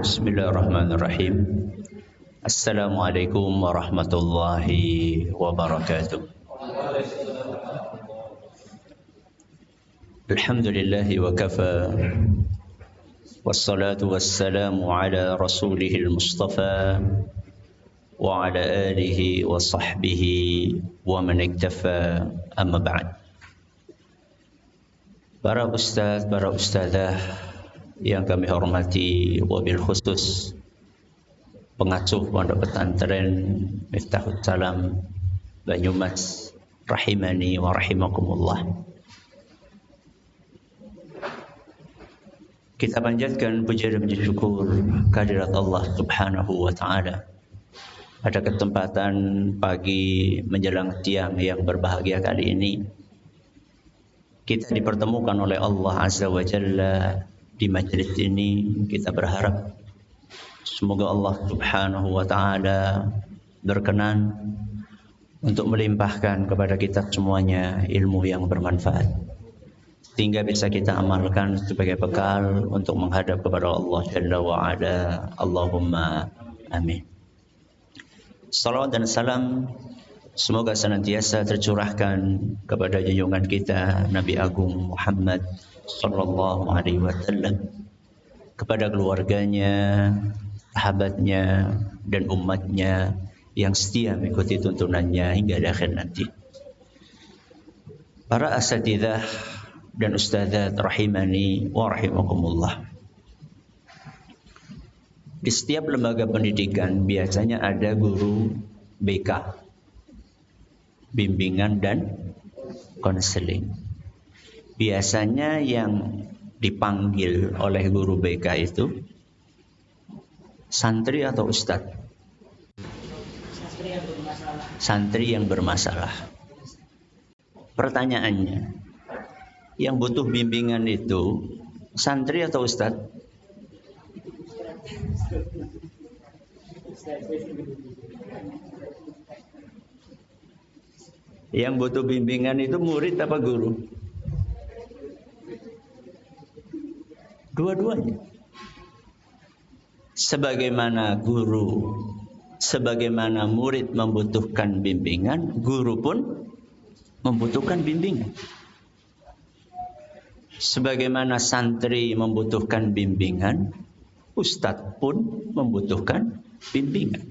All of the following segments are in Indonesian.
Bismillahirrahmanirrahim. Assalamualaikum warahmatullahi wabarakatuh. Alhamdulillahi wa kafa. Wassalatu wassalamu ala rasulihil mustafa wa ala alihi wa sahbihi wa man iktafa, amma ba'd. Para ustaz, para ustazah yang kami hormati, wabil khusus pengasuh Pondok Pesantren Miftahul Salam Banyumas, rahimani wa rahimakumullah. Kita panjatkan puja dan puji syukur kehadirat Allah Subhanahu wa taala pada kesempatan pagi menjelang siang yang berbahagia kali ini. Kita dipertemukan oleh Allah Azza wa Jalla di majlis ini. Kita berharap semoga Allah Subhanahu wa taala berkenan untuk melimpahkan kepada kita semuanya ilmu yang bermanfaat, sehingga bisa kita amalkan sebagai bekal untuk menghadap kepada Allah Jalla wa Ala. Allahumma amin. Salawat dan salam semoga senantiasa tercurahkan kepada junjungan kita Nabi Agung Muhammad sallallahu alaihi wasallam, kepada keluarganya, sahabatnya, dan umatnya yang setia mengikuti tuntunannya hingga akhir nanti. Para asatidzah dan ustadzat rahimani wa rahimakumullah. Di setiap lembaga pendidikan biasanya ada guru BK, bimbingan dan konseling. Biasanya yang dipanggil oleh guru BK itu santri atau ustadz? Santri yang bermasalah. Pertanyaannya, yang butuh bimbingan itu santri atau ustadz? Yang butuh bimbingan itu murid apa guru? Dua-duanya. Sebagaimana murid membutuhkan bimbingan, guru pun membutuhkan bimbingan. Sebagaimana santri membutuhkan bimbingan, ustadz pun membutuhkan bimbingan.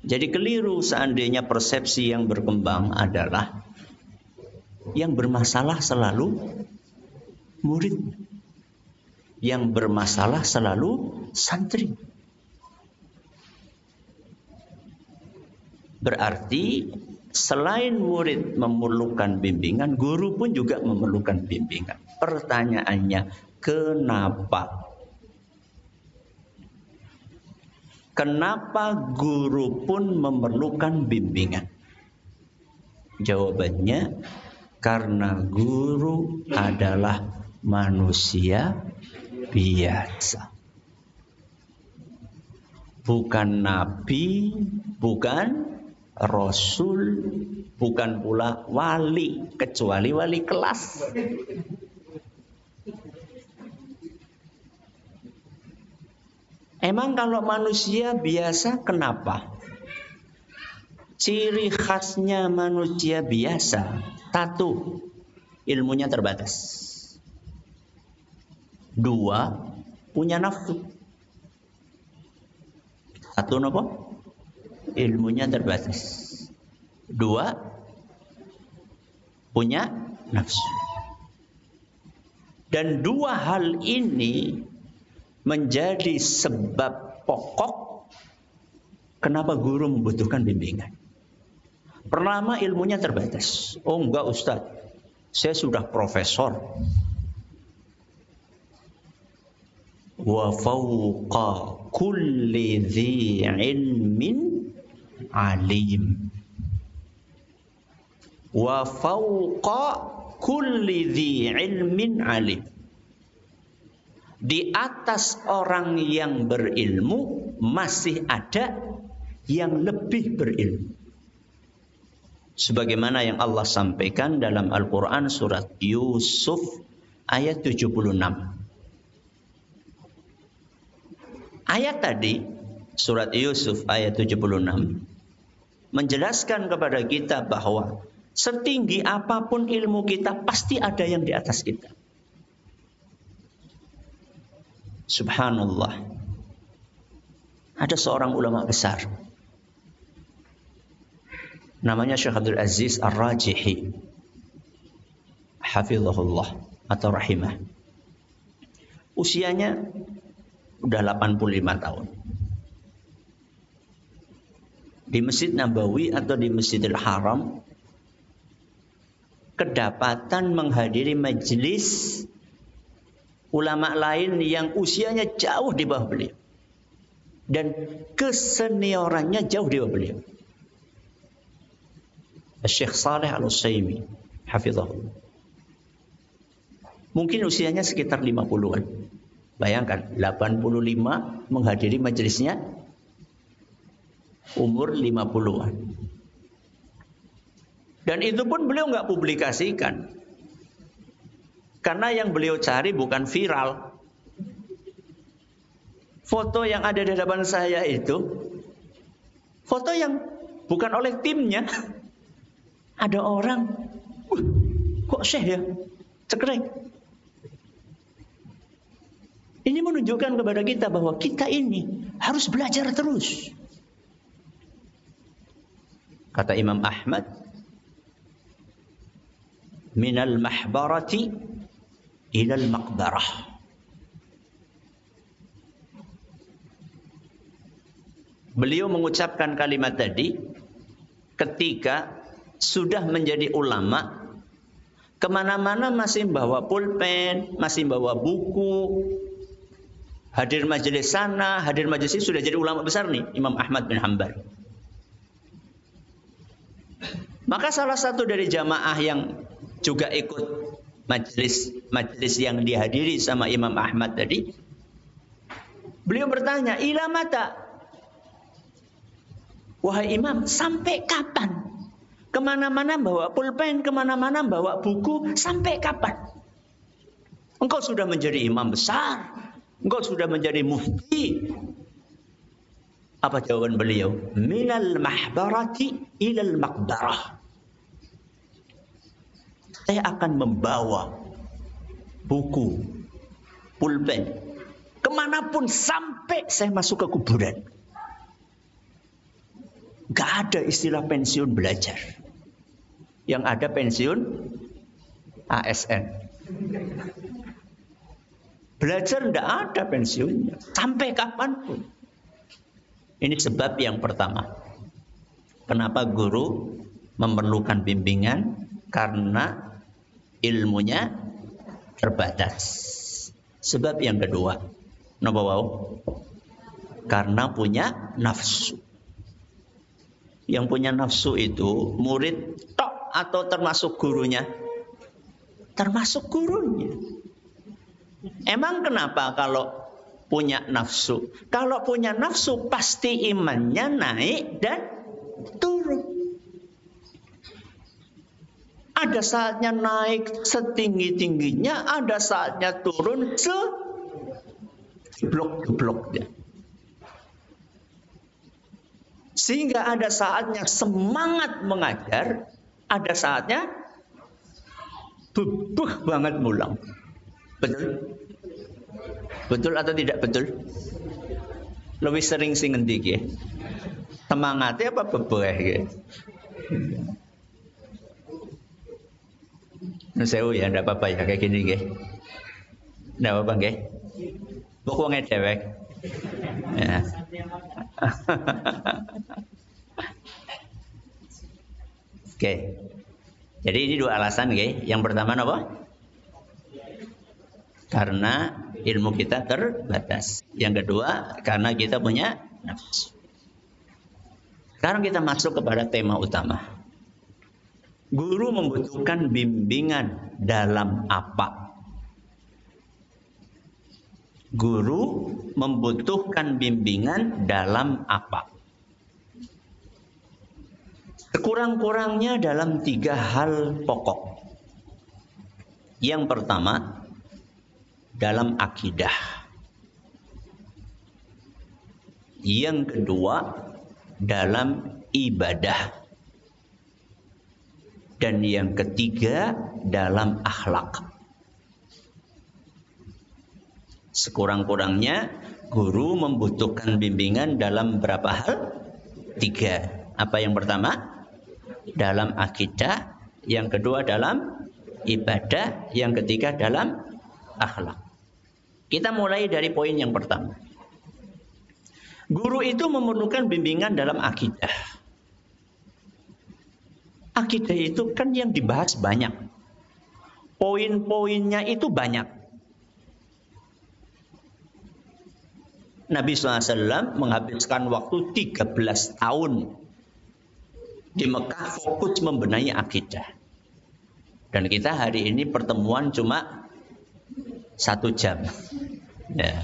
Jadi keliru seandainya persepsi yang berkembang adalah yang bermasalah selalu murid, yang bermasalah selalu santri. Berarti selain murid memerlukan bimbingan, guru pun juga memerlukan bimbingan. Pertanyaannya, kenapa? Kenapa guru pun memerlukan bimbingan? Jawabannya, karena guru adalah manusia biasa. Bukan nabi, bukan rasul, bukan pula wali, kecuali wali kelas. Emang kalau manusia biasa kenapa? Ciri khasnya manusia biasa, satu, ilmunya terbatas. Dua, punya nafsu. Satu apa? Ilmunya terbatas. Dua, punya nafsu. Dan dua hal ini menjadi sebab pokok kenapa guru membutuhkan bimbingan. Pertama, ilmunya terbatas. Oh enggak Ustaz, saya sudah profesor. Wa fawqa kulli dhi ilmin alim. Wa fawqa kulli dhi ilmin alim. Di atas orang yang berilmu masih ada yang lebih berilmu. Sebagaimana yang Allah sampaikan dalam Al-Quran surat Yusuf ayat 76. Ayat tadi, surat Yusuf ayat 76, menjelaskan kepada kita bahwa setinggi apapun ilmu kita, pasti ada yang di atas kita. Subhanallah. Ada seorang ulama besar, namanya Syekh Abdul Aziz Ar-Rajihi, hafizahullah atau rahimah. Usianya udah 85 tahun. Di Masjid Nabawi atau di Masjidil Haram kedapatan menghadiri majelis ulama lain yang usianya jauh di bawah beliau dan keseniorannya jauh di bawah beliau. Syekh Saleh Al-Utsaimin hafizahullah. Mungkin usianya sekitar 50-an. Bayangkan 85 menghadiri majelisnya umur 50-an. Dan itu pun beliau nggak publikasikan. Karena yang beliau cari bukan viral. Foto yang ada di hadapan saya itu foto yang bukan oleh timnya. Ada orang, kok Syekh ya? Cekrek. Ini menunjukkan kepada kita bahwa kita ini harus belajar terus. Kata Imam Ahmad, minal mahbarati ilal maqbarah. Beliau mengucapkan kalimat tadi ketika sudah menjadi ulama, kemana-mana masih bawa pulpen, masih bawa buku, hadir majelis sana, hadir majelis ini, sudah jadi ulama besar nih, Imam Ahmad bin Hanbal. Maka salah satu dari jamaah yang juga ikut majelis yang dihadiri sama Imam Ahmad tadi, beliau bertanya, ila mata? Wahai Imam, sampai kapan? Kemana-mana bawa pulpen, kemana-mana bawa buku, sampai kapan? Engkau sudah menjadi imam besar, engkau sudah menjadi mufti. Apa jawaban beliau? Minal mahbarati ilal maqbarah. Saya akan membawa buku, pulpen, kemanapun sampai saya masuk ke kuburan. Gak ada istilah pensiun belajar. Yang ada pensiun ASN. Belajar tidak ada pensiunnya. Sampai kapanpun. Ini sebab yang pertama. Kenapa guru memerlukan bimbingan? Karena ilmunya terbatas. Sebab yang kedua. Kenapa wow? Karena punya nafsu. Yang punya nafsu itu murid tok atau termasuk gurunya? Termasuk gurunya. Emang kenapa kalau punya nafsu? Kalau punya nafsu pasti imannya naik dan turun. Ada saatnya naik setinggi-tingginya, ada saatnya turun seblok-bloknya. Sehingga ada saatnya semangat mengajar, ada saatnya bebeh banget mulang. Betul? Betul atau tidak betul? Lebih sering sing ngendi nggih? Semangatnya apa bebeh nggih? Sewu ya, ndak apa-apa ya kayak gini nggih. Ndak apa-apa nggih. Pokoknya dewek. Ya. Oke. Jadi ini dua alasan nggih. Yang pertama apa? Karena ilmu kita terbatas. Yang kedua, karena kita punya nafsu. Sekarang kita masuk kepada tema utama. Guru membutuhkan bimbingan dalam apa? Guru membutuhkan bimbingan dalam apa? Sekurang-kurangnya dalam 3 hal pokok. Yang pertama, dalam akidah. Yang kedua dalam ibadah. Dan yang ketiga dalam akhlak. Sekurang-kurangnya guru membutuhkan bimbingan dalam berapa hal? 3. Apa yang pertama? Dalam akidah. Yang kedua dalam ibadah. Yang ketiga dalam akhlak. Kita mulai dari poin yang pertama. Guru itu memerlukan bimbingan dalam akidah. Akidah itu kan yang dibahas banyak. Poin-poinnya itu banyak. Nabi SAW menghabiskan waktu 13 tahun di Mekah fokus membenahi akidah. Dan kita hari ini pertemuan cuma 1 jam. Ya.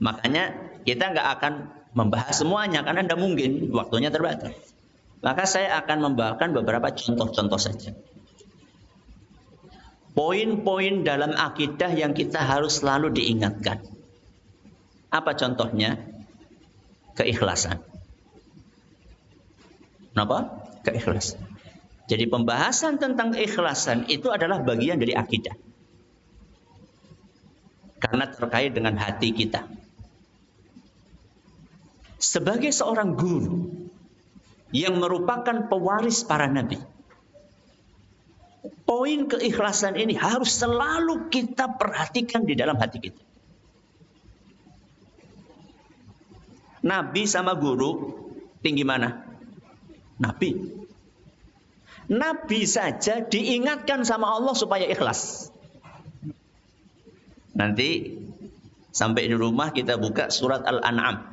Makanya kita nggak akan membahas semuanya karena tidak mungkin, waktunya terbatas. Maka saya akan membawakan beberapa contoh-contoh saja. Poin-poin dalam akidah yang kita harus selalu diingatkan. Apa contohnya? Keikhlasan. Kenapa? Keikhlasan. Jadi pembahasan tentang keikhlasan itu adalah bagian dari akidah. Karena terkait dengan hati kita. Sebagai seorang guru yang merupakan pewaris para nabi, poin keikhlasan ini harus selalu kita perhatikan di dalam hati kita. Nabi sama guru tinggi mana? Nabi. Nabi saja diingatkan sama Allah supaya ikhlas. Nanti sampai di rumah kita buka surat Al-An'am.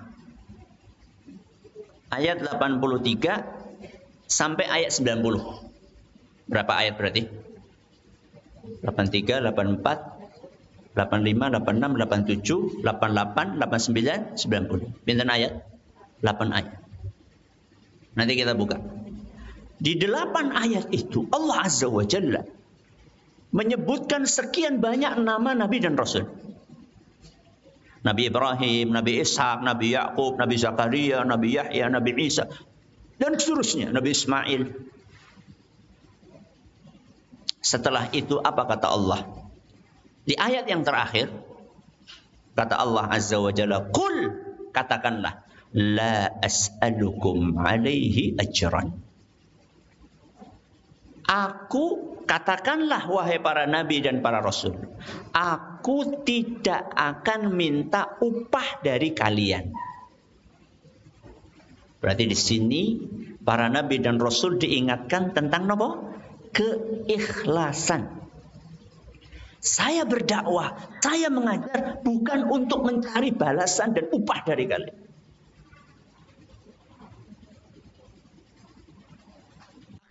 Ayat 83 sampai ayat 90. Berapa ayat berarti? 83, 84, 85, 86, 87, 88, 89, 90. Pinten ayat? 8 ayat. Nanti kita buka. Di 8 ayat itu Allah Azza wa Jalla menyebutkan sekian banyak nama Nabi dan Rasul. Nabi Ibrahim, Nabi Ishak, Nabi Yakub, Nabi Zakaria, Nabi Yahya, Nabi Isa, dan seterusnya, Nabi Ismail. Setelah itu apa kata Allah? Di ayat yang terakhir, kata Allah Azza wa Jalla, "Qul," katakanlah, "la as'alukum alaihi ajran." Aku, katakanlah wahai para nabi dan para rasul, aku tidak akan minta upah dari kalian. Berarti di sini para nabi dan rasul diingatkan tentang apa? Keikhlasan. Saya berdakwah, saya mengajar bukan untuk mencari balasan dan upah dari kalian.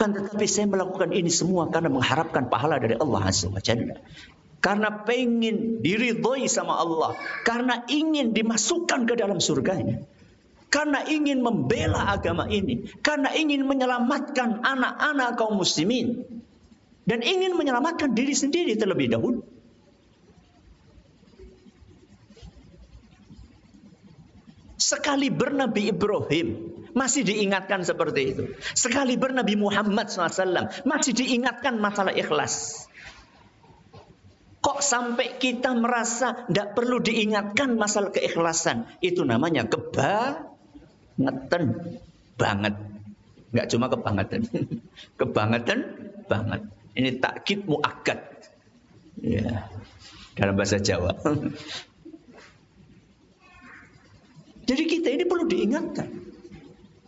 Tetapi saya melakukan ini semua karena mengharapkan pahala dari Allah Azza wa Jalla. Karena pengen diridhoi sama Allah. Karena ingin dimasukkan ke dalam surganya. Karena ingin membela agama ini. Karena ingin menyelamatkan anak-anak kaum muslimin. Dan ingin menyelamatkan diri sendiri terlebih dahulu. Sekali bernabi Ibrahim masih diingatkan seperti itu. Sekali bernabi Muhammad SAW masih diingatkan masalah ikhlas. Kok sampai kita merasa tidak perlu diingatkan masalah keikhlasan? Itu namanya kebangetan banget. Nggak cuma kebangetan. Kebangetan banget. Ini takkid muakkad. Ya, dalam bahasa Jawa. Jadi kita ini perlu diingatkan.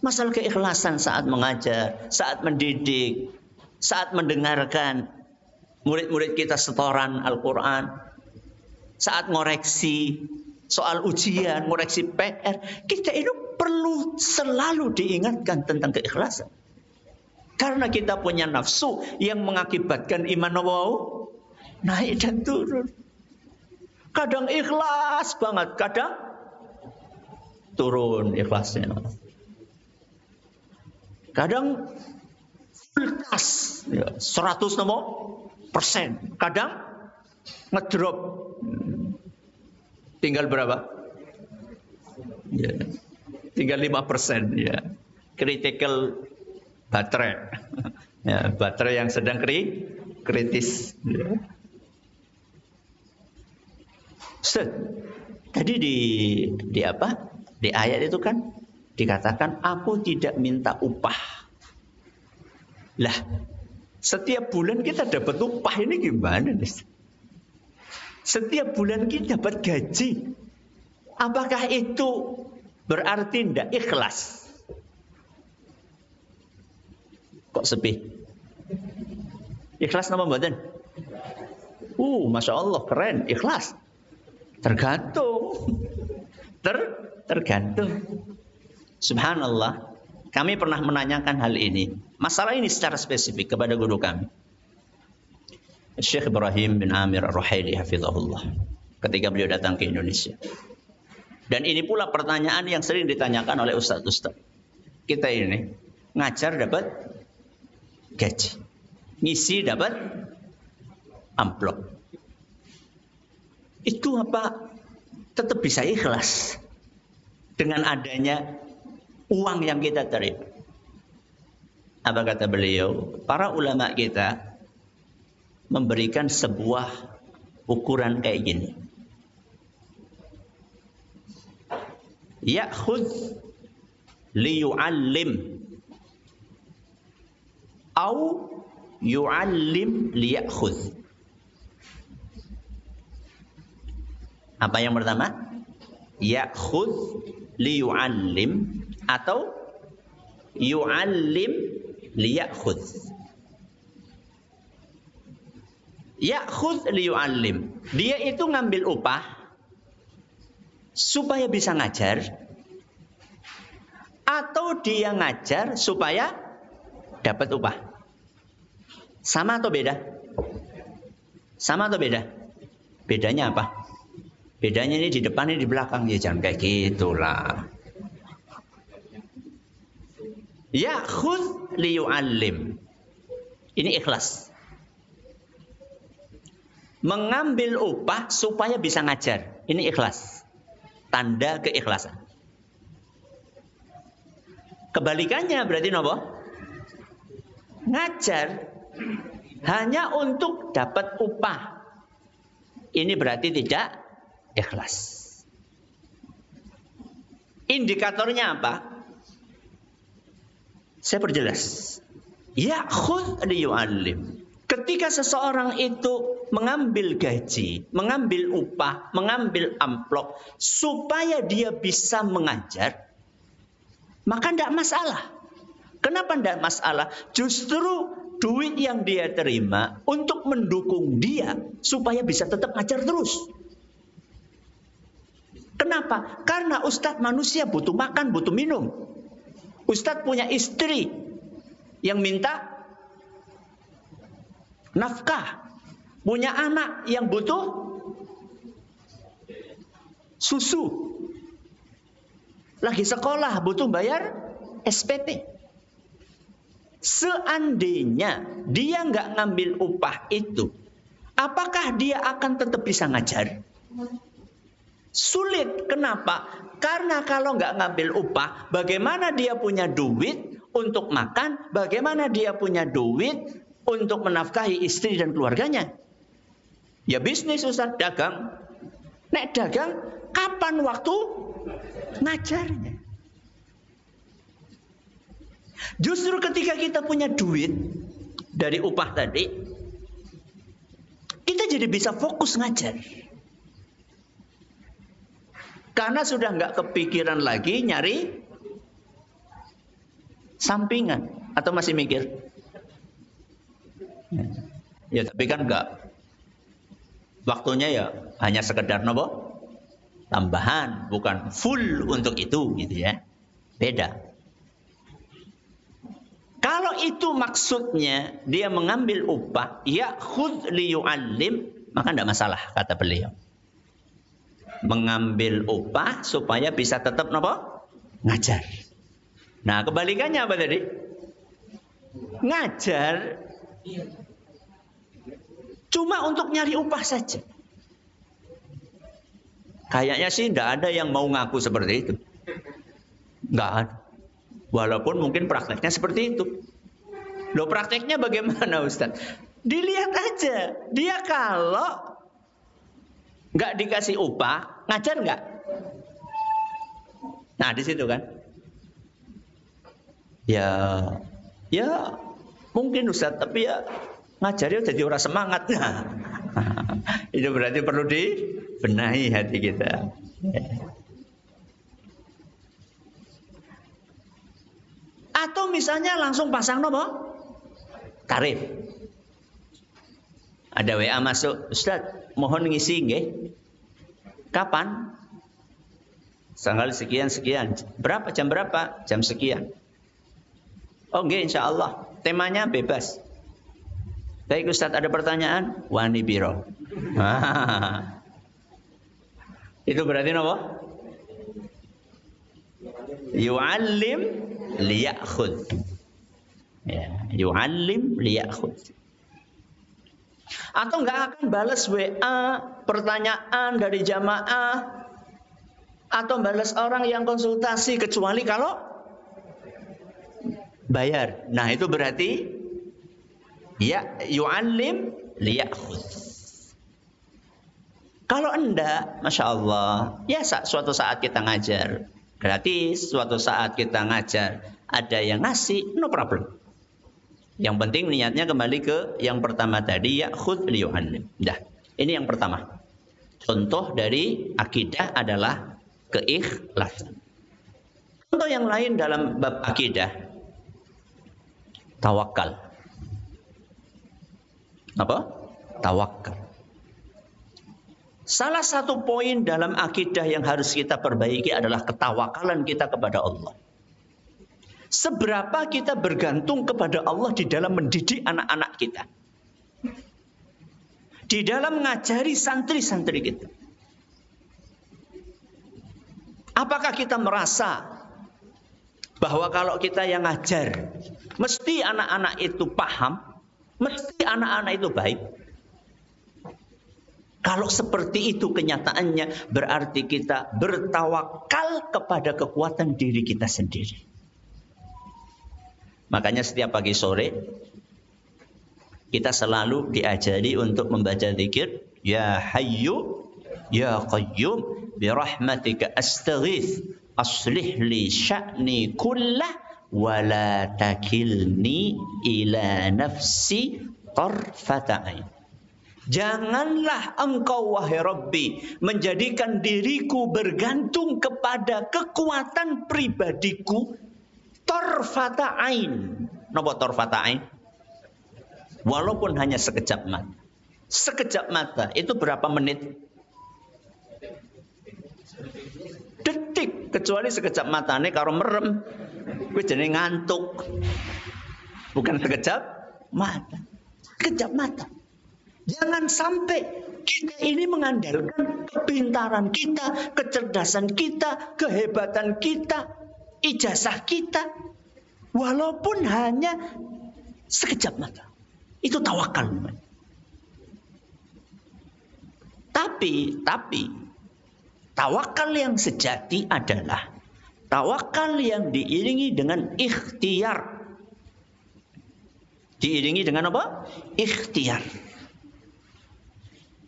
Masalah keikhlasan saat mengajar, saat mendidik, saat mendengarkan murid-murid kita setoran Al-Quran, saat ngoreksi soal ujian, ngoreksi PR, kita ini perlu selalu diingatkan tentang keikhlasan. Karena kita punya nafsu yang mengakibatkan iman naik dan turun. Kadang ikhlas banget, kadang turun ikhlasnya. Kadang full gas, 100%. Kadang ngedrop, tinggal berapa? Ya. Tinggal 5% ya. Critical baterai. Ya, baterai yang sedang kritis. Ya. Ustaz, tadi di apa? Di ayat itu kan dikatakan aku tidak minta upah. Lah, setiap bulan kita dapat upah ini gimana nih? Setiap bulan kita dapat gaji. Apakah itu berarti tidak ikhlas? Kok sepi? Ikhlas nama badan? Masya Allah, keren, ikhlas. Tergantung. Tergantung. Subhanallah. Kami pernah menanyakan hal ini. Masalah ini secara spesifik kepada guru kami. Syekh Ibrahim bin Amir Ar-Ruhaili hafizahullah. Ketika beliau datang ke Indonesia. Dan ini pula pertanyaan yang sering ditanyakan oleh ustaz-ustaz. Kita ini ngajar dapat gaji. Ngisi dapat amplop. Itu apa tetap bisa ikhlas dengan adanya uang yang kita terima? Apa kata beliau? Para ulama kita memberikan sebuah ukuran kayak gini. Ya'khudh liyu'allim au yu'allim liya'khudh. Apa yang pertama? Ya'khudh liyu'allim atau yu'allim liya'khudh. Ya'khudh liyu'allim. Dia itu ngambil upah supaya bisa ngajar, atau dia ngajar supaya dapat upah. Sama atau beda? Sama atau beda? Bedanya apa? Bedanya ini di depan, ini di belakang. Ya jangan kayak gitulah. Ya'khudh liyu'allim. Ini ikhlas. Mengambil upah supaya bisa ngajar. Ini ikhlas. Tanda keikhlasan. Kebalikannya berarti apa? Ngajar hanya untuk dapat upah. Ini berarti tidak ikhlas. Indikatornya apa? Saya perjelas. Ya'khudh liyu'allim. Ketika seseorang itu mengambil gaji, mengambil upah, mengambil amplop supaya dia bisa mengajar, maka tidak masalah. Kenapa tidak masalah? Justru duit yang dia terima untuk mendukung dia supaya bisa tetap ngajar terus. Kenapa? Karena Ustadz manusia butuh makan, butuh minum. Ustadz punya istri yang minta nafkah. Punya anak yang butuh susu. Lagi sekolah butuh bayar SPP. Seandainya dia nggak ngambil upah itu, apakah dia akan tetap bisa ngajar? Sulit. Kenapa? Karena kalau nggak ngambil upah, bagaimana dia punya duit untuk makan? Bagaimana dia punya duit untuk menafkahi istri dan keluarganya? Ya bisnis, Ustaz, dagang. Nek dagang, kapan waktu ngajarnya? Justru ketika kita punya duit dari upah tadi, kita jadi bisa fokus ngajar. Karena sudah nggak kepikiran lagi nyari sampingan. Atau masih mikir? Ya tapi kan nggak. Waktunya ya hanya sekedar nopo tambahan, bukan full untuk itu gitu ya. Beda. Kalau itu maksudnya dia mengambil upah, ya'khudh liyu'allim, maka tidak masalah kata beliau. Mengambil upah supaya bisa tetap nopo ngajar. Nah kebalikannya apa tadi? Ngajar cuma untuk nyari upah saja. Kayaknya sih tidak ada yang mau ngaku seperti itu. Nggak ada. Walaupun mungkin prakteknya seperti itu. Loh, prakteknya bagaimana Ustaz? Dilihat aja. Dia kalau nggak dikasih upah, ngajar nggak? Nah, di situ kan. Ya mungkin Ustaz, tapi ya ngajarnya jadi orang semangat. Nah, itu berarti perlu dibenahi hati kita. Atau misalnya langsung pasang nopo? Tarif. Ada WA masuk, Ustaz, mohon ngisi nggih. Kapan? Tanggal sekian. Berapa? Jam berapa? Jam sekian. Oh nggih, insyaallah. Temanya bebas. Baik Ustaz, ada pertanyaan? Wani biro. Itu berarti apa? Yu'allim liyakhudh. Ya, yu'allim liyakhudh. Atau nggak akan balas WA pertanyaan dari jamaah atau balas orang yang konsultasi kecuali kalau bayar. Nah, itu berarti ya yu'allim liyakhudh. Kalau enggak, Masya Allah, ya suatu saat kita ngajar gratis, suatu saat kita ngajar ada yang ngasih, no problem. Yang penting niatnya kembali ke yang pertama tadi, ya'khudh liyu'allim. Dah, ini yang pertama. Contoh dari akidah adalah keikhlasan. Contoh yang lain dalam bab akidah, tawakal. Apa? Tawakal. Salah satu poin dalam akidah yang harus kita perbaiki adalah ketawakalan kita kepada Allah. Seberapa kita bergantung kepada Allah di dalam mendidik anak-anak kita. Di dalam mengajari santri-santri kita. Apakah kita merasa bahwa kalau kita yang ngajar, mesti anak-anak itu paham, mesti anak-anak itu baik? Kalau seperti itu kenyataannya, berarti kita bertawakal kepada kekuatan diri kita sendiri. Makanya setiap pagi sore kita selalu diajari untuk membaca zikir, Ya Hayyu Ya Qayyum birahmatika astaghith aslih li sya'ni kullah wa la takilni ila nafsi tarfata ain. Janganlah engkau wahai Rabbi menjadikan diriku bergantung kepada kekuatan pribadiku tarfata ain. Napa tarfata ain? Walaupun hanya sekejap mata. Sekejap mata itu berapa menit? Detik. Kecuali sekejap mata ini karo merem wis jenenge ngantuk. Bukan sekejap mata. Sekejap mata. Jangan sampai kita ini mengandalkan kepintaran kita, kecerdasan kita, kehebatan kita, ijazah kita, walaupun hanya sekejap mata. Itu tawakal. Tapi tawakal yang sejati adalah tawakal yang diiringi dengan ikhtiar. Diiringi dengan apa? Ikhtiar.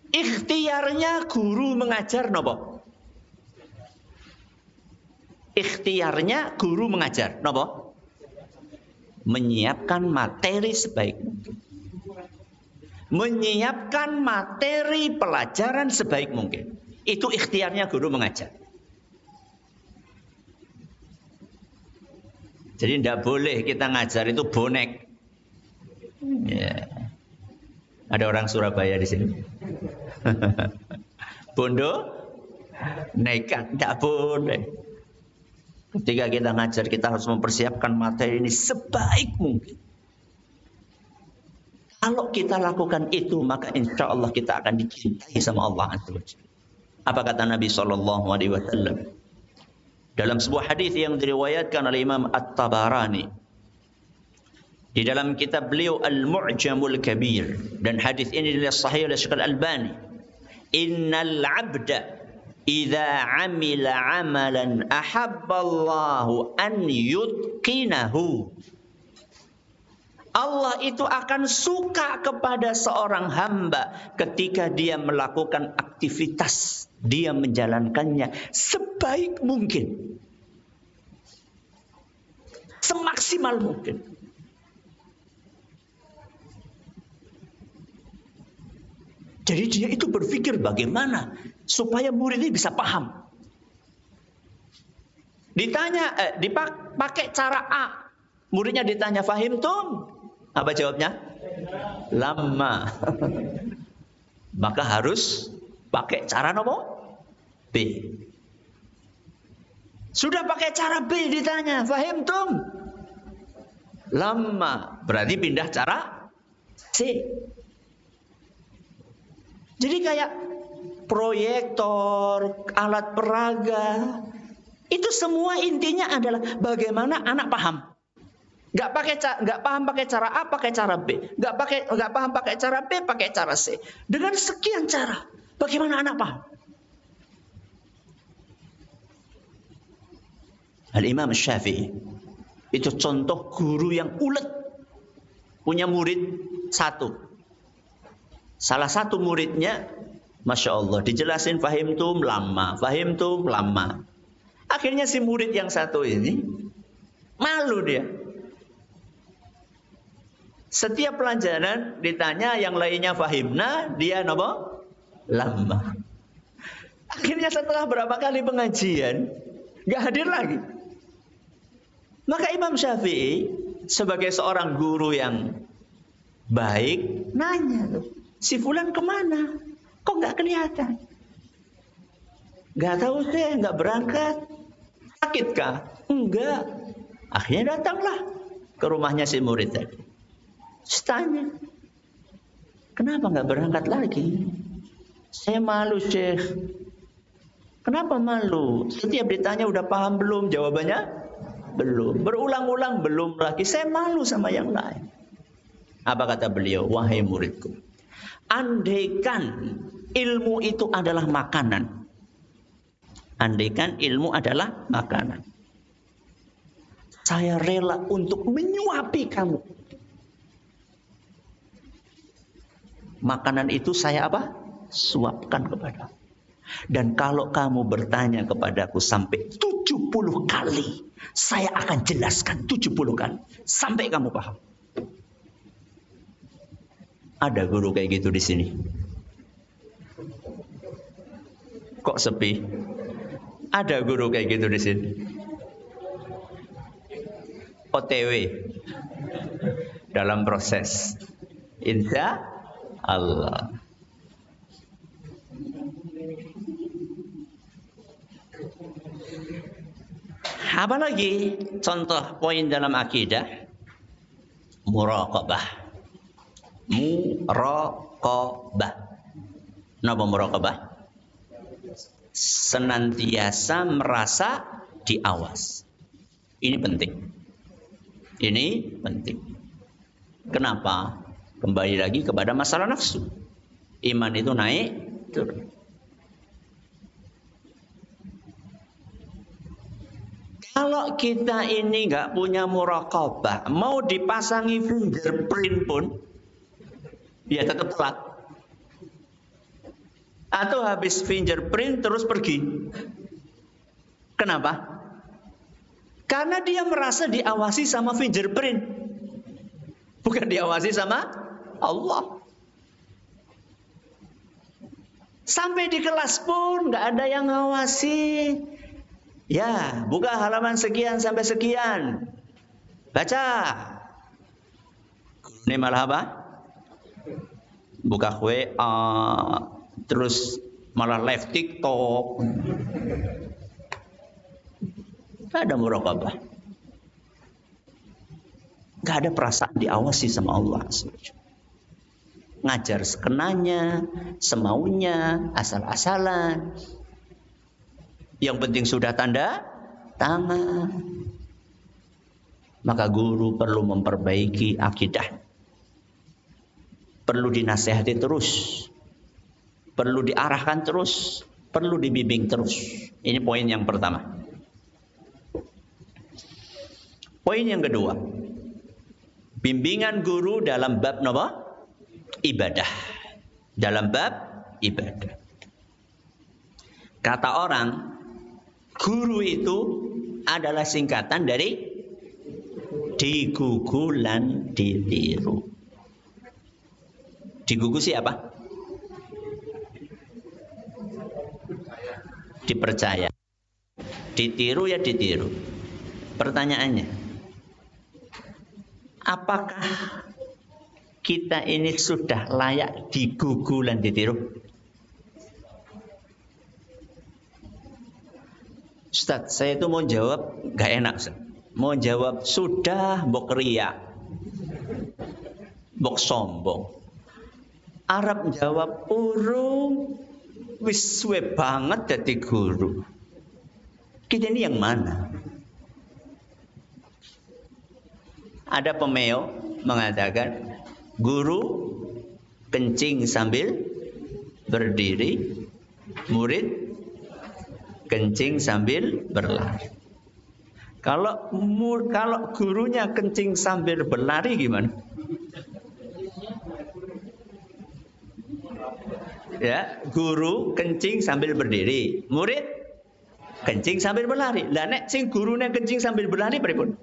Ikhtiarnya guru mengajar nopo? Ikhtiarnya guru mengajar nopo? Menyiapkan materi sebaik mungkin. Menyiapkan materi pelajaran sebaik mungkin. Itu ikhtiarnya guru mengajar. Jadi tidak boleh kita ngajar itu bonek. Ya. Ada orang Surabaya di sini. Bondo nekat, tidak boleh. Ketika kita ngajar, kita harus mempersiapkan materi ini sebaik mungkin. Kalau kita lakukan itu, maka insya Allah kita akan dicintai sama Allah Azza wa Jalla. Apa kata Nabi SAW dalam sebuah hadis yang diriwayatkan oleh Imam At-Tabarani di dalam kitab beliau Al-Mu'jamul Kabir, dan hadis ini adalah sahih oleh Syekh Al-Albani. Innal 'abda idza amila amalan ahabballahu an yutqinahu. Allah itu akan suka kepada seorang hamba ketika dia melakukan aktivitas, dia menjalankannya sebaik mungkin, semaksimal mungkin. Jadi dia itu berpikir bagaimana supaya murid ini bisa paham. Ditanya, dipakai cara A, muridnya ditanya fahimtum? Apa jawabnya? Lama. Maka harus pakai cara nomor B. Sudah pakai cara B ditanya, fahimtum? Lama. Berarti pindah cara C. Jadi kayak proyektor, alat peraga, itu semua intinya adalah bagaimana anak paham. Nggak paham pakai cara A, pakai cara B. Nggak paham pakai cara B, pakai cara C. Dengan sekian cara, bagaimana anak paham? Al-Imam Syafi'i itu contoh guru yang ulet, punya murid satu. Salah satu muridnya, Masya Allah, dijelasin fahimtum lama, fahimtum lama. Akhirnya si murid yang satu ini malu dia. Setiap pelajaran ditanya, yang lainnya fahimna, dia apa? Lama. Akhirnya setelah berapa kali pengajian, nggak hadir lagi. Maka Imam Syafi'i sebagai seorang guru yang baik nanya, si fulan kemana? Kok nggak kelihatan? Nggak tahu saya, nggak berangkat. Sakitkah? Enggak. Akhirnya datanglah ke rumahnya si murid tadi. Tanya, kenapa nggak berangkat lagi? Saya malu, Syekh. Kenapa malu? Setiap ditanya udah paham belum? Jawabannya belum. Berulang-ulang belum lagi. Saya malu sama yang lain. Apa kata beliau? Wahai muridku, andaikan ilmu itu adalah makanan. Andaikan ilmu adalah makanan, saya rela untuk menyuapi kamu. Makanan itu saya apa? Suapkan kepadamu. Dan kalau kamu bertanya kepadaku sampai 70 kali, saya akan jelaskan 70 kali. Sampai kamu paham. Ada guru kayak gitu di sini? Kok sepi? Ada guru kayak gitu di sini? OTW. Dalam proses. Insya Allah. Apalagi contoh poin dalam akidah? Muraqabah. Muraqabah. Napa muraqabah? Senantiasa merasa diawas. Ini penting. Ini penting. Kenapa? Kembali lagi kepada masalah nafsu. Iman itu naik, turun. Kalau kita ini nggak punya muraqabah, mau dipasangi fingerprint pun, ya tetap telat. Atau habis fingerprint terus pergi. Kenapa? Karena dia merasa diawasi sama fingerprint, bukan diawasi sama Allah. Sampai di kelas pun nggak ada yang ngawasi. Ya, buka halaman sekian sampai sekian. Baca. Ini malah apa? Buka WA, terus malah live TikTok. Gak ada muraqabah. Gak ada perasaan diawasi sama Allah. Ngajar sekenanya, semaunya, asal-asalan. Yang penting sudah tanda tangan. Maka guru perlu memperbaiki akidah. Perlu dinasehati terus. Perlu diarahkan terus. perlu dibimbing terus. Ini poin yang pertama. Poin yang kedua, bimbingan guru dalam bab apa? Ibadah. Dalam bab ibadah. Kata orang, guru itu adalah singkatan dari digugulan ditiru. Digugu siapa? Dipercaya. Ditiru ya ditiru. Pertanyaannya, apakah kita ini sudah layak digugulan ditiru? Ustaz, saya itu mau jawab gak enak, Ustaz. Mau jawab sudah, mbok ria, mbok sombong. Arab jawab urung, wis suwe banget dadi guru. Kita ini yang mana? Ada pemeo mengatakan guru kencing sambil berdiri, murid kencing sambil berlari. Kalau gurunya kencing sambil berlari gimana? Ya, guru kencing sambil berdiri, murid kencing sambil berlari. Lah nek sing gurune kencing sambil berlari pripun?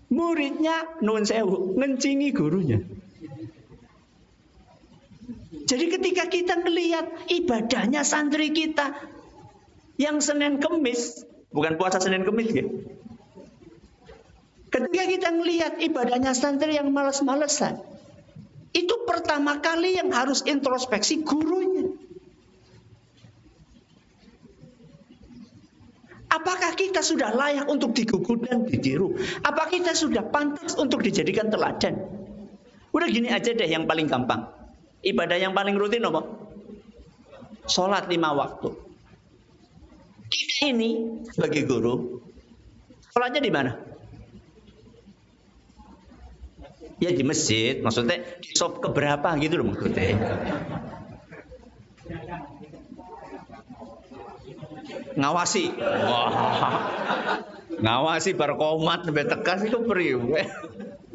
Muridnya nuwun sewu ngencingi gurunya. Jadi ketika kita melihat ibadahnya santri kita yang Senin Kemis, bukan puasa Senin Kemis ya. Ketika kita melihat ibadahnya santri yang malas-malesan, itu pertama kali yang harus introspeksi gurunya. Apakah kita sudah layak untuk digugu dan ditiru? Apakah kita sudah pantas untuk dijadikan teladan? Udah gini aja deh yang paling gampang. Ibadah yang paling rutin apa? Sholat 5 waktu. Kita ini sebagai guru, sholatnya di mana? Ya di masjid, maksudnya di sop keberapa gitu loh maksudnya. Ngawasi. Wah. Ngawasi bar komat sampai tekas itu priwe.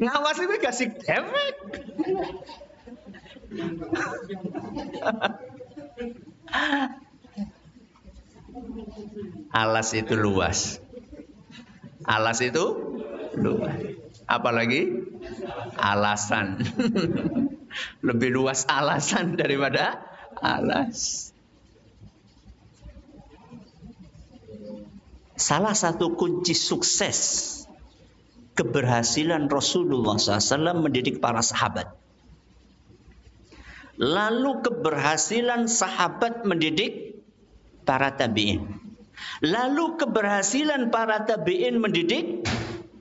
Ngawasi kuwi kasih efek. Alas itu luas. Alas itu luas. Apalagi alasan. Lebih luas alasan daripada alas. Salah satu kunci sukses keberhasilan Rasulullah SAW mendidik para sahabat. Lalu keberhasilan sahabat mendidik para tabi'in. Lalu keberhasilan para tabi'in mendidik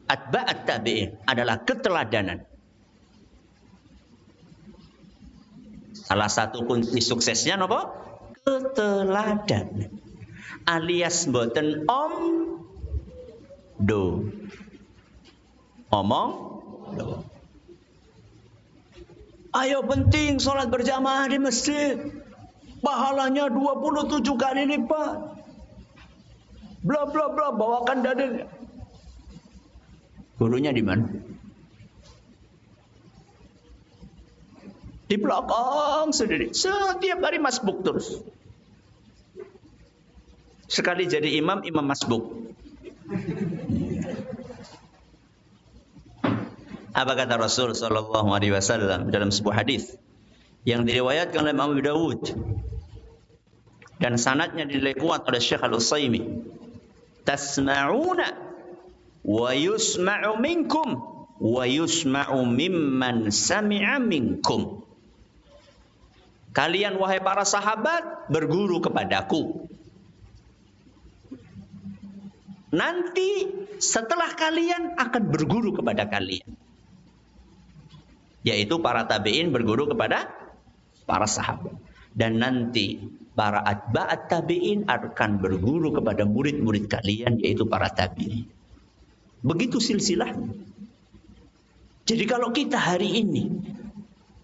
atba'at tabi'in adalah keteladanan. Salah satu kunci suksesnya apa? Keteladanan. Alias boten do. Omong do. Ayo penting sholat berjamaah di masjid. Pahalanya 27 kali lipat. Bla bla bla, bawakan dalilnya. Gurunya di mana? Di belakang sendiri. Setiap hari masbuk terus. Sekali jadi imam masbuk. Apa kata Rasul sallallahu alaihi wasallam dalam sebuah hadis yang diriwayatkan oleh Imam Abu Dawud dan sanadnya dinilai kuat oleh Syekh Al-Utsaimin. Tasma'una wa yusma'u minkum wa yusma'u mimman sami'a minkum. Kalian wahai para sahabat berguru kepadaku. Nanti setelah kalian akan berguru kepada kalian. Yaitu para tabi'in berguru kepada para sahabat. Dan nanti para atba'at tabi'in akan berguru kepada murid-murid kalian, yaitu para tabi'in. Begitu silsilahnya. Jadi kalau kita hari ini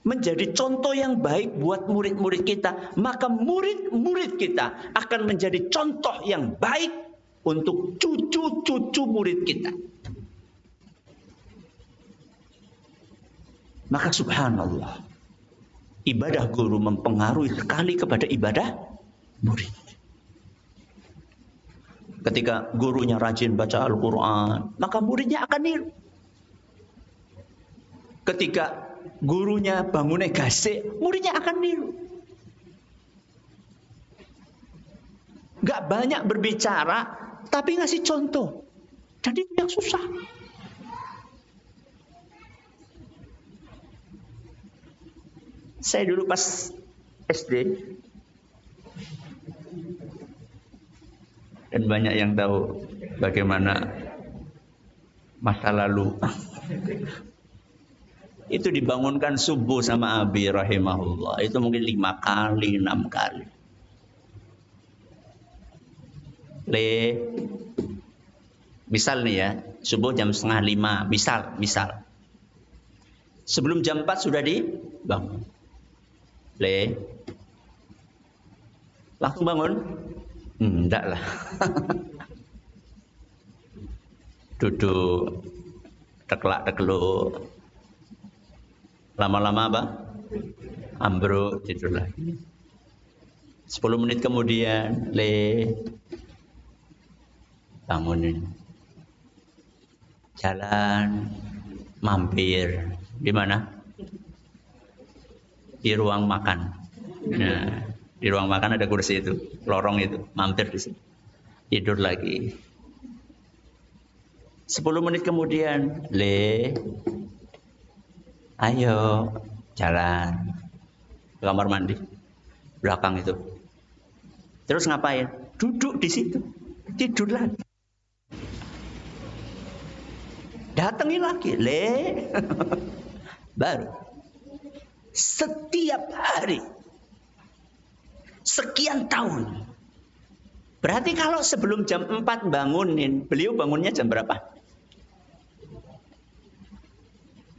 menjadi contoh yang baik buat murid-murid kita, maka murid-murid kita akan menjadi contoh yang baik untuk cucu-cucu murid kita. Maka subhanallah, ibadah guru mempengaruhi sekali kepada ibadah murid. Ketika gurunya rajin baca Al-Quran, maka muridnya akan niru. Ketika gurunya bangunnya gasik, muridnya akan niru. Gak banyak berbicara, tapi ngasih contoh. Jadi itu yang susah. Saya dulu pas SD, dan banyak yang tahu bagaimana masa lalu. Itu dibangunkan subuh sama Abi rahimahullah. Itu mungkin 5 kali, 6 kali. Misal nih ya, subuh jam 4:30, misal. Sebelum jam 4 sudah dibangun. Langsung bangun? Enggak lah. Duduk, teklak-tekluk. Lama-lama apa? Ambruk, tidur lagi. 10 menit kemudian, bangunin. Jalan, mampir. Di mana? Di ruang makan. Nah, di ruang makan ada kursi itu, lorong itu, mampir di situ. Tidur lagi. 10 menit kemudian, ayo jalan ke kamar mandi belakang itu. Terus ngapain? Duduk di situ, tidur lagi. Datangi lagi, baru. Setiap hari, sekian tahun. Berarti kalau sebelum jam 4 bangunin, beliau bangunnya jam berapa?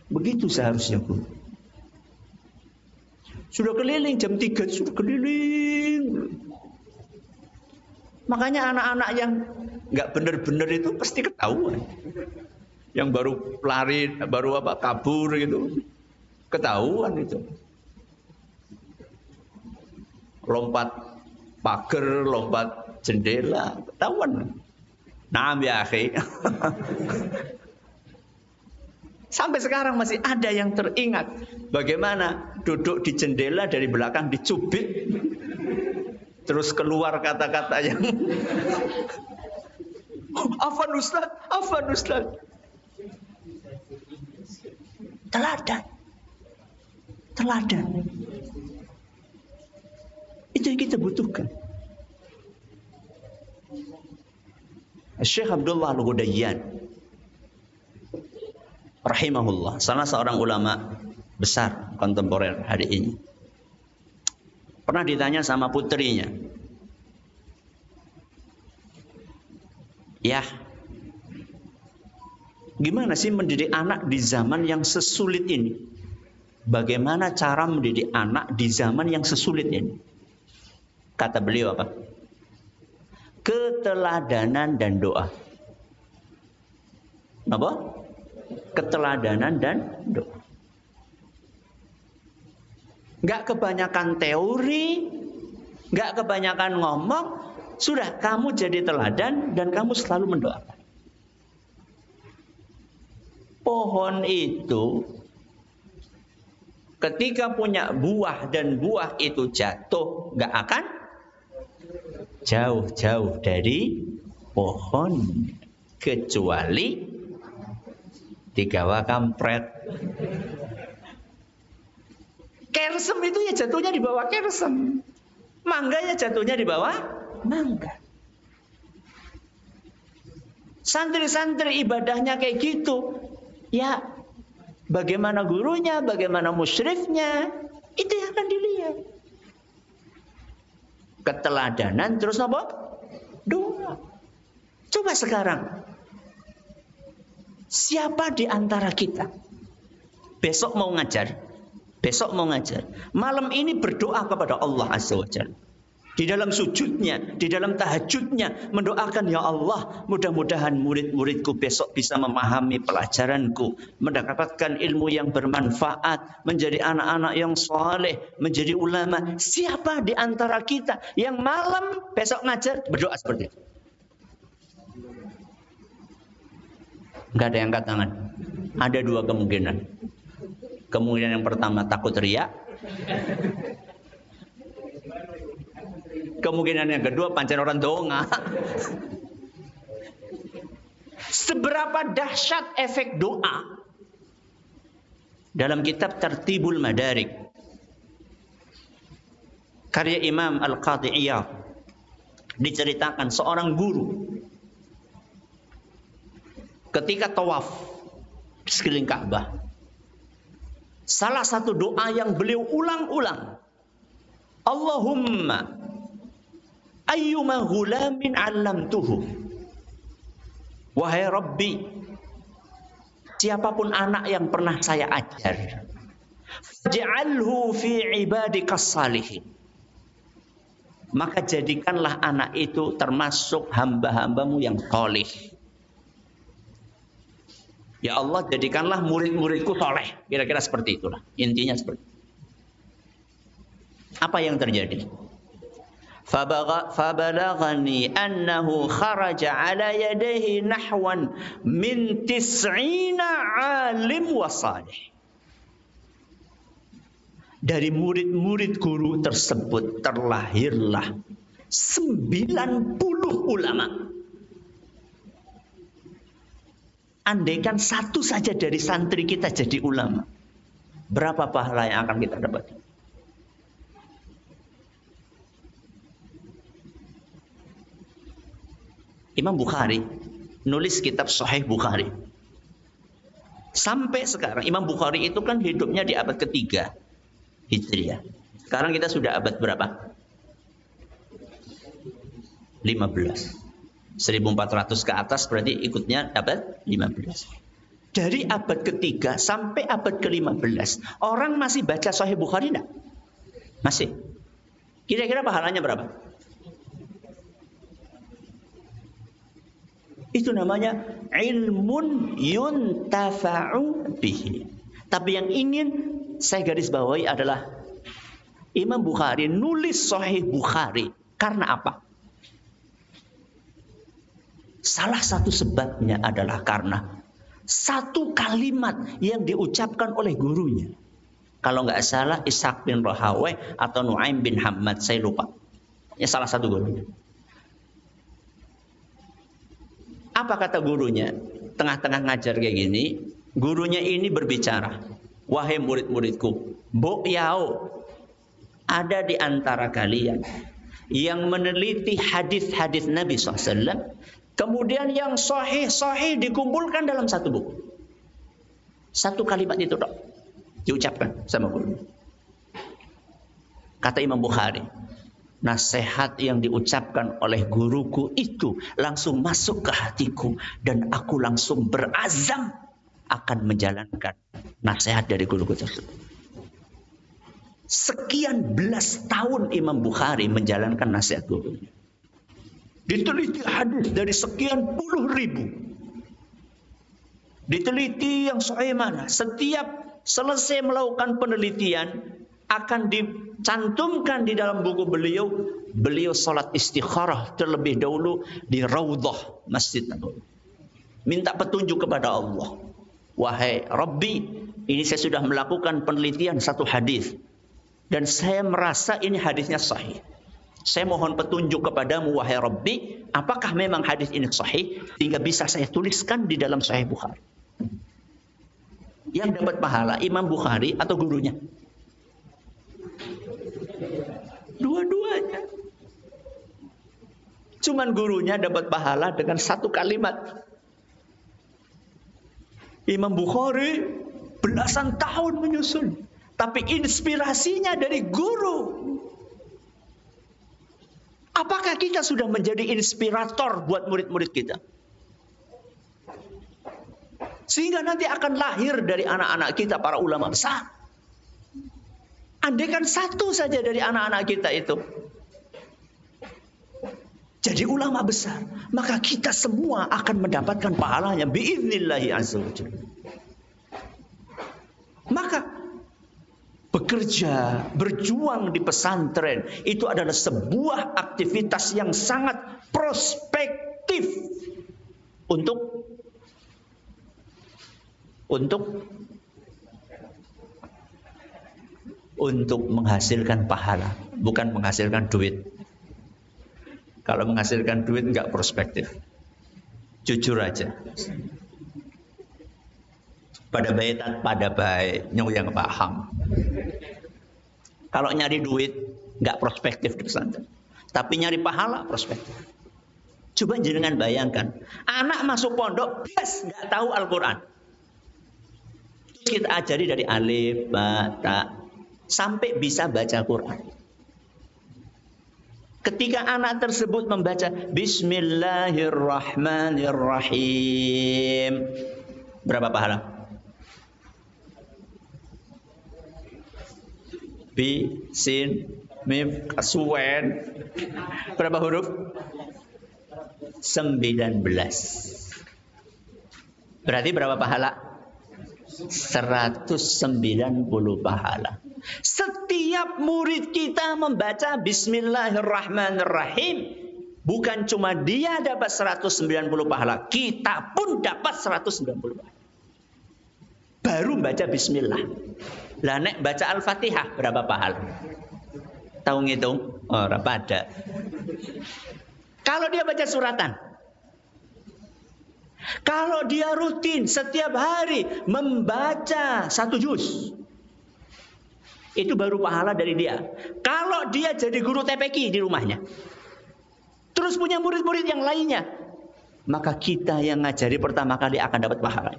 Begitu seharusnya, Bu. Sudah keliling jam 3, sudah keliling. Makanya anak-anak yang nggak benar-benar itu pasti ketahuan. Yang baru lari, baru kabur gitu. Ketahuan itu. Lompat pagar, lompat jendela, ketahuan. Naam ya akhi. Sampai sekarang masih ada yang teringat bagaimana duduk di jendela dari belakang dicubit, terus keluar kata-kata yang Afan Ustaz. Teladan. Itu yang kita butuhkan. Syekh Abdullah Al-Ghudayyan rahimahullah, salah seorang ulama besar kontemporer hari ini, pernah ditanya sama putrinya, ya, gimana sih mendidik anak di zaman yang sesulit ini? Bagaimana cara mendidik anak di zaman yang sesulit ini? Kata beliau apa? Keteladanan dan doa. Apa? Keteladanan dan doa. Gak kebanyakan teori, gak kebanyakan ngomong, sudah kamu jadi teladan dan kamu selalu mendoakan. Pohon itu ketika punya buah dan buah itu jatuh, gak akan jauh-jauh dari pohon kecuali digawa kampret. Kersem itu ya jatuhnya di bawah kersem. Mangga ya jatuhnya di bawah mangga. Santri-santri ibadahnya kayak gitu. Ya, bagaimana gurunya, bagaimana musyrifnya, itu yang akan dilihat. Keteladanan terus apa? Doa. Coba sekarang, siapa di antara kita besok mau ngajar, Besok mau ngajar. Malam ini berdoa kepada Allah Azza wa Jalla. Di dalam sujudnya, di dalam tahajudnya, mendoakan, ya Allah, mudah-mudahan murid-muridku besok bisa memahami pelajaranku, mendapatkan ilmu yang bermanfaat, menjadi anak-anak yang saleh, menjadi ulama. Siapa di antara kita yang malam besok ngajar berdoa seperti itu? Enggak ada yang angkat tangan. Ada dua kemungkinan. Kemungkinan yang pertama takut riya. Kemungkinan yang kedua pancen orang donga. Seberapa dahsyat efek doa? Dalam kitab Tartibul Madarik, karya Imam Al-Qadhi Iyad, diceritakan seorang guru ketika tawaf di sekeliling Ka'bah, salah satu doa yang beliau ulang-ulang, Allahumma ayyuma ghulamin 'allamtuhu, wahai Rabbi, siapapun anak yang pernah saya ajar, faj'alhu fi ibadikas salihin, maka jadikanlah anak itu termasuk hamba-hambamu yang saleh. Ya Allah, jadikanlah murid-muridku soleh. Kira-kira seperti itulah. Intinya seperti itu. Apa yang terjadi? Fabalaghani annahu kharaja ala yadayhi nahwan min 90 alim wa salih. Dari murid-murid guru tersebut terlahirlah 90 ulama. Andaikan satu saja dari santri kita jadi ulama, berapa pahala yang akan kita dapat? Imam Bukhari nulis kitab Sahih Bukhari. Sampai sekarang Imam Bukhari itu kan hidupnya di abad ketiga Hijriah. Sekarang kita sudah abad berapa? 15. 1400 ke atas berarti ikutnya abad 15. Dari abad ketiga sampai abad ke-15, orang masih baca Sahih Bukhari enggak? Masih. Kira-kira pahalanya berapa? Itu namanya ilmun yuntafa'u bihi. Tapi yang ingin saya garis bawahi adalah Imam Bukhari nulis Sahih Bukhari karena apa? Salah satu sebabnya adalah karena satu kalimat yang diucapkan oleh gurunya. Kalau nggak salah Ishaq bin Rahawai atau Nu'aim bin Hammad, saya lupa. Ya, salah satu gurunya. Apa kata gurunya? Tengah-tengah ngajar kayak gini, gurunya ini berbicara, wahai murid-muridku, Mbok Yao, ada di antara kalian yang meneliti hadis-hadis Nabi SAW, kemudian yang sahih-sahih dikumpulkan dalam satu buku. Satu kalimat itu dok diucapkan sama guru. Kata Imam Bukhari, nasihat yang diucapkan oleh guruku itu langsung masuk ke hatiku dan aku langsung berazam akan menjalankan nasihat dari guruku tersebut. Sekian belas tahun Imam Bukhari menjalankan nasihat gurunya. Diteliti hadis dari sekian puluh ribu. Diteliti yang sahih mana. Setiap selesai melakukan penelitian akan dicantumkan di dalam buku beliau. Beliau salat istikharah terlebih dahulu di Raudhah Masjid Nabawi. Minta petunjuk kepada Allah. Wahai Rabbi, ini saya sudah melakukan penelitian satu hadis dan saya merasa ini hadisnya sahih. Saya mohon petunjuk kepadamu wahai Rabbi, apakah memang hadis ini sahih sehingga bisa saya tuliskan di dalam Sahih Bukhari. Yang dapat pahala Imam Bukhari atau gurunya? Dua-duanya. Cuman gurunya dapat pahala dengan satu kalimat. Imam Bukhari belasan tahun menyusun, tapi inspirasinya dari guru. Apakah kita sudah menjadi inspirator buat murid-murid kita? Sehingga nanti akan lahir dari anak-anak kita para ulama besar. Andaikan satu saja dari anak-anak kita itu jadi ulama besar, maka kita semua akan mendapatkan pahalanya biidnillahi azza wajalla. Maka bekerja, berjuang di pesantren itu adalah sebuah aktivitas yang sangat prospektif untuk menghasilkan pahala, bukan menghasilkan duit. Kalau menghasilkan duit enggak prospektif. Jujur aja. Pada baik yang paham. Kalau nyari duit enggak prospektif di pesantren. Tapi nyari pahala prospektif. Coba jenengan bayangkan, anak masuk pondok, enggak tahu Al-Qur'an. Kita ajari dari alif, ba, ta, sampai bisa baca Quran. Ketika anak tersebut membaca Bismillahirrahmanirrahim, berapa pahala? Bi, sin, mim, suwen. Berapa huruf? 19. Berarti berapa pahala? 190 pahala. Setiap murid kita membaca Bismillahirrahmanirrahim, bukan cuma dia dapat 190 pahala, kita pun dapat 190 pahala. Baru baca Bismillah. Lah nek baca Al-Fatihah berapa pahala? Tahu ngitung? Ora pada. Kalau dia baca suratan, kalau dia rutin setiap hari membaca 1 juz, itu baru pahala dari dia. Kalau dia jadi guru TPQ di rumahnya, terus punya murid-murid yang lainnya, maka kita yang ngajari pertama kali akan dapat pahala.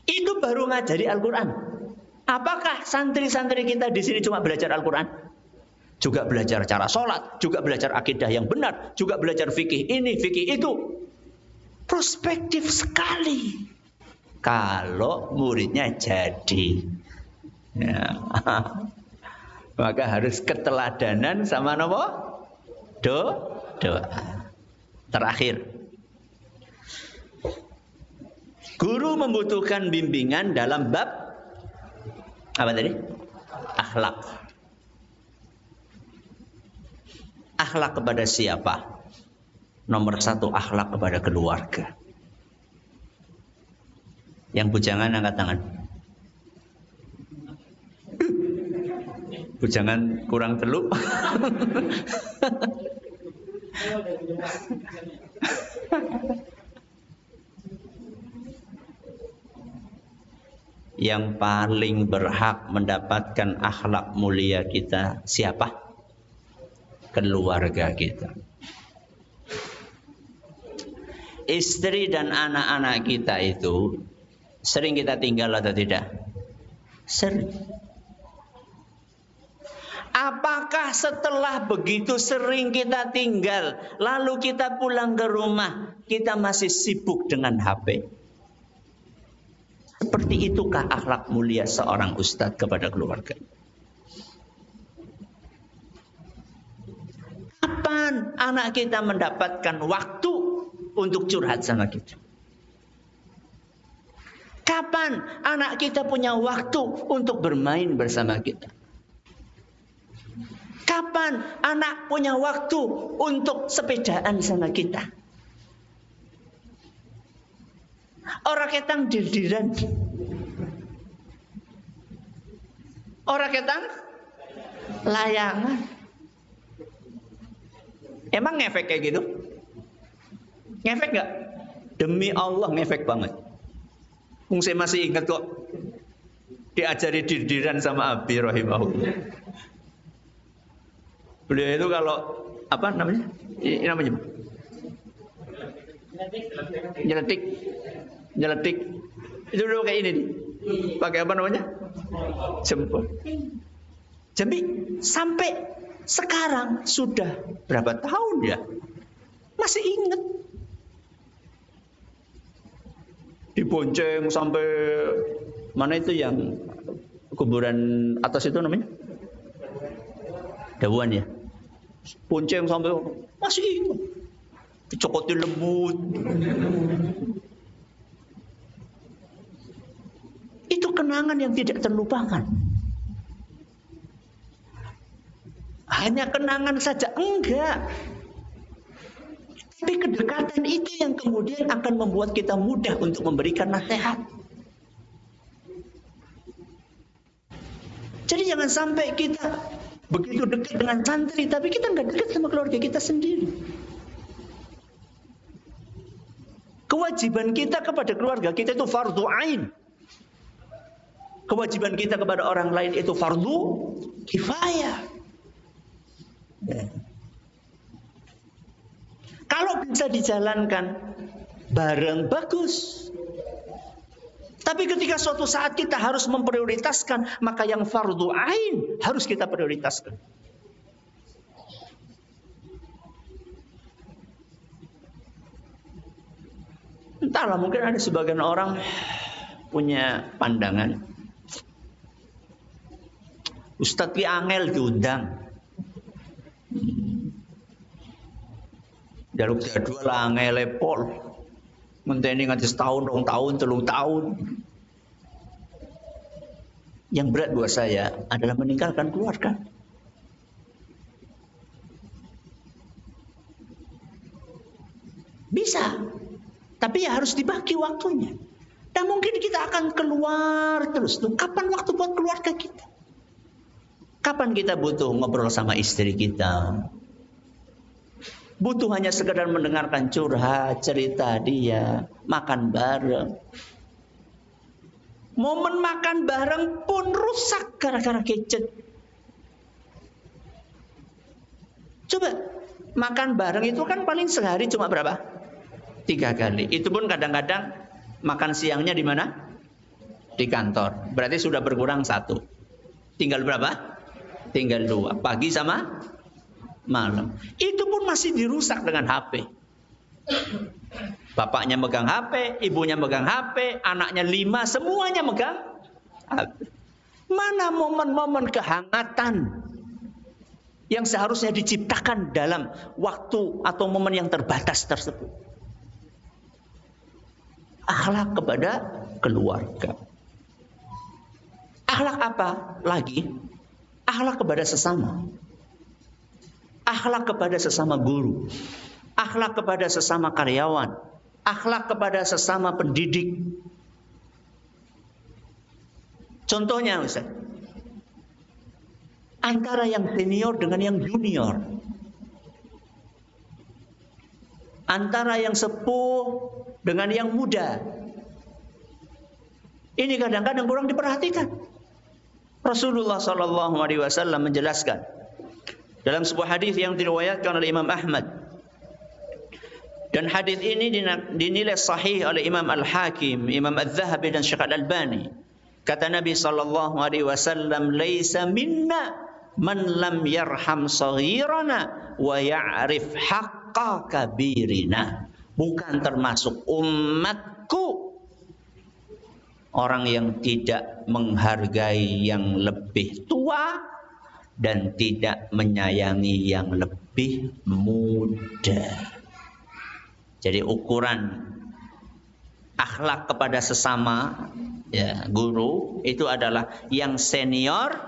Itu baru ngajari Al-Quran. Apakah santri-santri kita di sini cuma belajar Al-Quran? Juga belajar cara sholat, juga belajar akidah yang benar, juga belajar fikih ini, fikih itu. Prospektif sekali. Kalau muridnya jadi. Ya. Maka harus keteladanan sama nopo? Doa. Terakhir, guru membutuhkan bimbingan dalam bab apa tadi? Akhlak. Akhlak kepada siapa? Nomor 1, akhlak kepada keluarga. Yang bujangan angkat tangan. Bujangan kurang teluk. Yang paling berhak mendapatkan akhlak mulia kita siapa? Keluarga kita. Istri dan anak-anak kita itu sering kita tinggal atau tidak? Sering. Apakah setelah begitu sering kita tinggal, lalu kita pulang ke rumah, kita masih sibuk dengan HP? Seperti itukah akhlak mulia seorang ustadz kepada keluarga? Kapan anak kita mendapatkan waktu untuk curhat sama kita? Kapan anak kita punya waktu untuk bermain bersama kita? Kapan anak punya waktu untuk sepedaan sama kita? Orang ketang dirdiran. Orang ketang layangan. Emang ngefek kayak gitu? Ngefek gak? Demi Allah ngefek banget. Saya masih ingat kok diajari dirdiran sama Abi rahimahullah. Beliau itu kalau apa namanya? Ini namanya nyeletik. Itu dulu kayak ini nih. Pakai apa namanya? Jempol. Jadi sampai sekarang sudah berapa tahun ya? Masih ingat. Dibonceng sampai mana itu yang kuburan atas itu namanya Dawan ya. Ponceng sampai masih dicokotin lembut. Itu kenangan yang tidak terlupakan. Hanya kenangan saja enggak. Tapi kedekatan itu yang kemudian akan membuat kita mudah untuk memberikan nasihat. Jadi jangan sampai kita begitu dekat dengan santri, tapi kita nggak dekat sama keluarga kita sendiri. Kewajiban kita kepada keluarga kita itu fardu ain. Kewajiban kita kepada orang lain itu fardu kifayah. Kalau bisa dijalankan bareng bagus. Tapi ketika suatu saat kita harus memprioritaskan, maka yang fardu ain harus kita prioritaskan. Entahlah, mungkin ada sebagian orang punya pandangan, Ustadz ki angel diundang. Jaluk jadwal angel pol. Menteni nganti setahun, 2 tahun, 3 tahun. Yang berat buat saya adalah meninggalkan keluarga. Bisa, tapi ya harus dibagi waktunya. Dan mungkin kita akan keluar terus. Kapan waktu buat keluarga kita? Kapan kita butuh ngobrol sama istri kita? Butuh hanya sekedar mendengarkan curhat, cerita dia, makan bareng. Momen makan bareng pun rusak gara-gara gadget. Coba, makan bareng itu kan paling sehari cuma berapa? 3 kali. Itu pun kadang-kadang makan siangnya di mana? Di kantor. Berarti sudah berkurang 1. Tinggal berapa? Tinggal 2. Pagi sama malam. Itu pun masih dirusak dengan HP. Bapaknya megang HP, ibunya megang HP, anaknya 5, semuanya megang HP. Mana momen-momen kehangatan yang seharusnya diciptakan dalam waktu atau momen yang terbatas tersebut? Akhlak kepada keluarga. Akhlak apa lagi? Akhlak kepada sesama. Akhlak kepada sesama guru, akhlak kepada sesama karyawan, akhlak kepada sesama pendidik. Contohnya Ustaz, antara yang senior dengan yang junior, antara yang sepuh dengan yang muda. Ini kadang-kadang kurang diperhatikan. Rasulullah SAW menjelaskan dalam sebuah hadis yang diriwayatkan oleh Imam Ahmad, dan hadis ini dinilai sahih oleh Imam Al-Hakim, Imam Al-Zahabi dan Syekh Al-Albani. Kata Nabi SAW, "Laisa minna man lam yarham saghirana wa ya'rif haqqa kabirina." Bukan termasuk umatku orang yang tidak menghargai yang lebih tua dan tidak menyayangi yang lebih muda. Jadi ukuran akhlak kepada sesama ya, guru itu adalah yang senior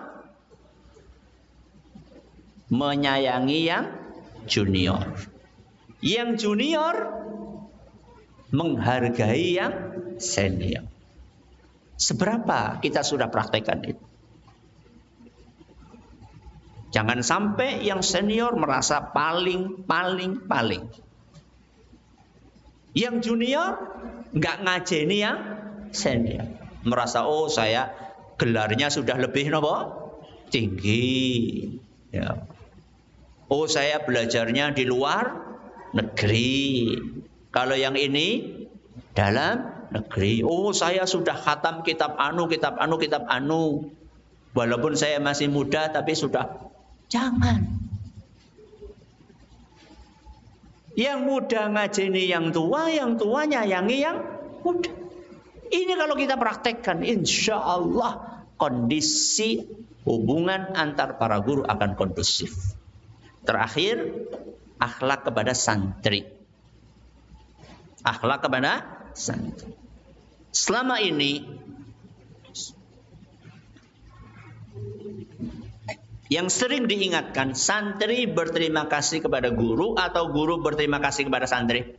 menyayangi yang junior. Yang junior menghargai yang senior. Seberapa kita sudah praktekkan itu? Jangan sampai yang senior merasa paling. Yang junior nggak ngajeni yang senior. Merasa, oh saya gelarnya sudah lebih tinggi. Ya. Oh saya belajarnya di luar negeri. Kalau yang ini dalam negeri. Oh saya sudah khatam kitab anu. Walaupun saya masih muda tapi sudah. Jangan. Yang muda ngajeni yang tua nyayangi yang muda. Ini kalau kita praktekkan, insya Allah kondisi hubungan antar para guru akan kondusif. Terakhir, akhlak kepada santri. Akhlak kepada santri. Selama ini yang sering diingatkan, santri berterima kasih kepada guru atau guru berterima kasih kepada santri?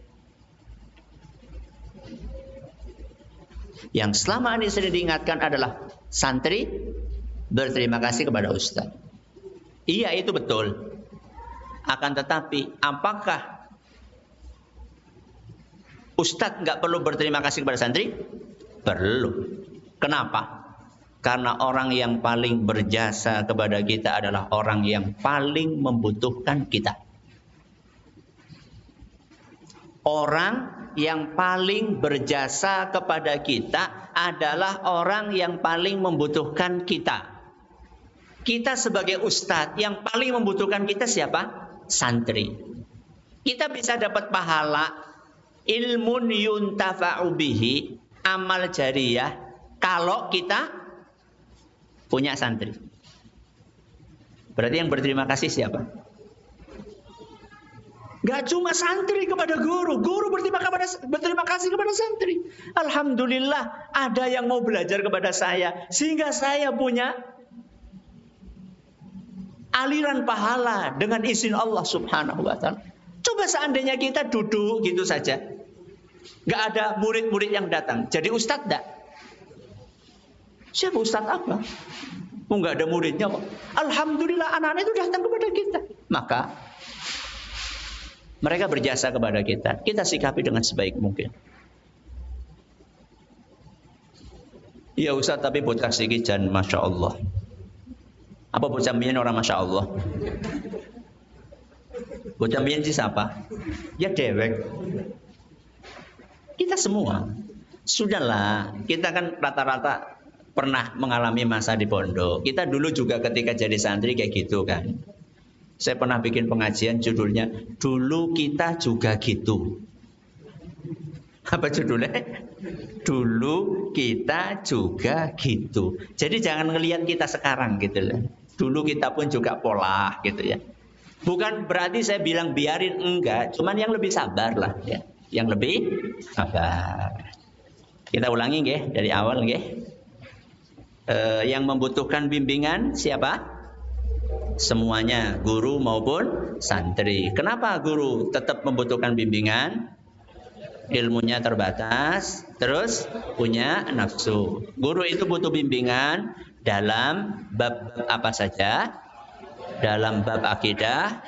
Yang selama ini sering diingatkan adalah santri berterima kasih kepada ustaz. Iya, itu betul. Akan tetapi, apakah ustaz nggak perlu berterima kasih kepada santri? Perlu. Kenapa? Karena orang yang paling berjasa kepada kita adalah orang yang paling membutuhkan kita. Orang yang paling berjasa kepada kita adalah orang yang paling membutuhkan kita. Kita sebagai ustadz, yang paling membutuhkan kita siapa? Santri. Kita bisa dapat pahala ilmun yuntafa'u bihi, amal jariyah, kalau kita punya santri. Berarti yang berterima kasih siapa? Gak cuma santri kepada guru, guru berterima kasih kepada santri. Alhamdulillah ada yang mau belajar kepada saya, sehingga saya punya aliran pahala dengan izin Allah Subhanahu wa ta'ala. Coba seandainya kita duduk gitu saja, gak ada murid-murid yang datang, jadi ustadz gak? Siapa ustadz apa? Gak ada muridnya kok. Alhamdulillah anak-anak itu datang kepada kita. Maka mereka berjasa kepada kita. Kita sikapi dengan sebaik mungkin. Ya Ustaz, tapi buat kasih kijan, Masya Allah. Apa buat cambian orang Masya Allah? Buat cambian sih siapa? Ya dewek. Kita semua. Sudahlah, kita kan rata-rata pernah mengalami masa di pondok. Kita dulu juga ketika jadi santri kayak gitu kan. Saya pernah bikin pengajian judulnya, dulu kita juga gitu. Apa judulnya? Dulu kita juga gitu. Jadi jangan ngelihat kita sekarang gitu loh. Dulu kita pun juga pola gitu ya. Bukan berarti saya bilang biarin, enggak. Cuman yang lebih sabar lah ya. Yang lebih sabar. Kita ulangi nggih dari awal nggih. Yang membutuhkan bimbingan siapa? Semuanya, guru maupun santri. Kenapa guru tetap membutuhkan bimbingan? Ilmunya terbatas, terus punya nafsu. Guru itu butuh bimbingan dalam bab apa saja? Dalam bab akidah,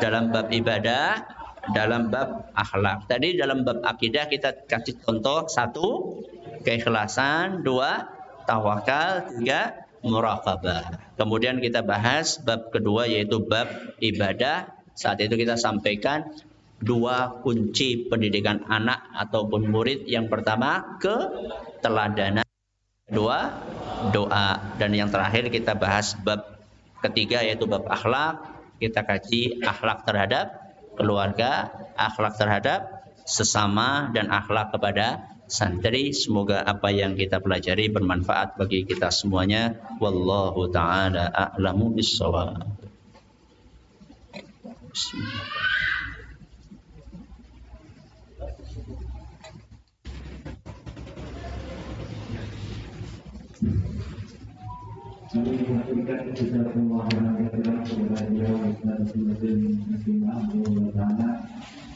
dalam bab ibadah, dalam bab akhlak. Tadi dalam bab akidah kita kasih contoh: 1, keikhlasan; 2, tawakal; 3, muraqabah. Kemudian kita bahas bab kedua yaitu bab ibadah. Saat itu kita sampaikan 2 kunci pendidikan anak ataupun murid. Yang pertama keteladanan, 2 doa, dan yang terakhir kita bahas bab ketiga yaitu bab akhlak. Kita kaji akhlak terhadap keluarga, akhlak terhadap sesama, dan akhlak kepada santri. Semoga apa yang kita pelajari bermanfaat bagi kita semuanya. Wallahu ta'ala a'lamu bis-shawab. Bismillah. Kami mengaturkan kita semua yang berkenan kepada beliau Ustaz Muslim Muslimah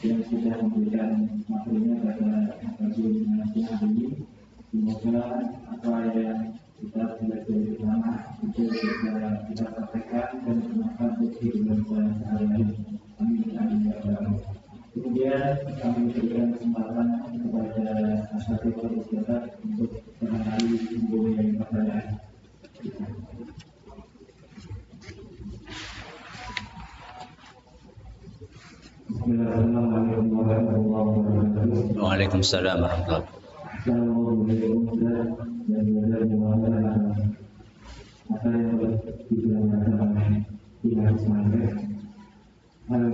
yang sudah memberikan materinya pada kajian siang ini. Semoga apa yang kita belajar bersama itu bisa kita sampaikan dan bermanfaat bagi kehidupan sehari-hari. Amin amin ya rabbal alamin. Kemudian kami berikan kesempatan kepada Asatidz Ustaz untuk barangkali mempunyai pertanyaan. Bismillahirrahmanirrahim. Waalaikumsalam warahmatullahi wabarakatuh.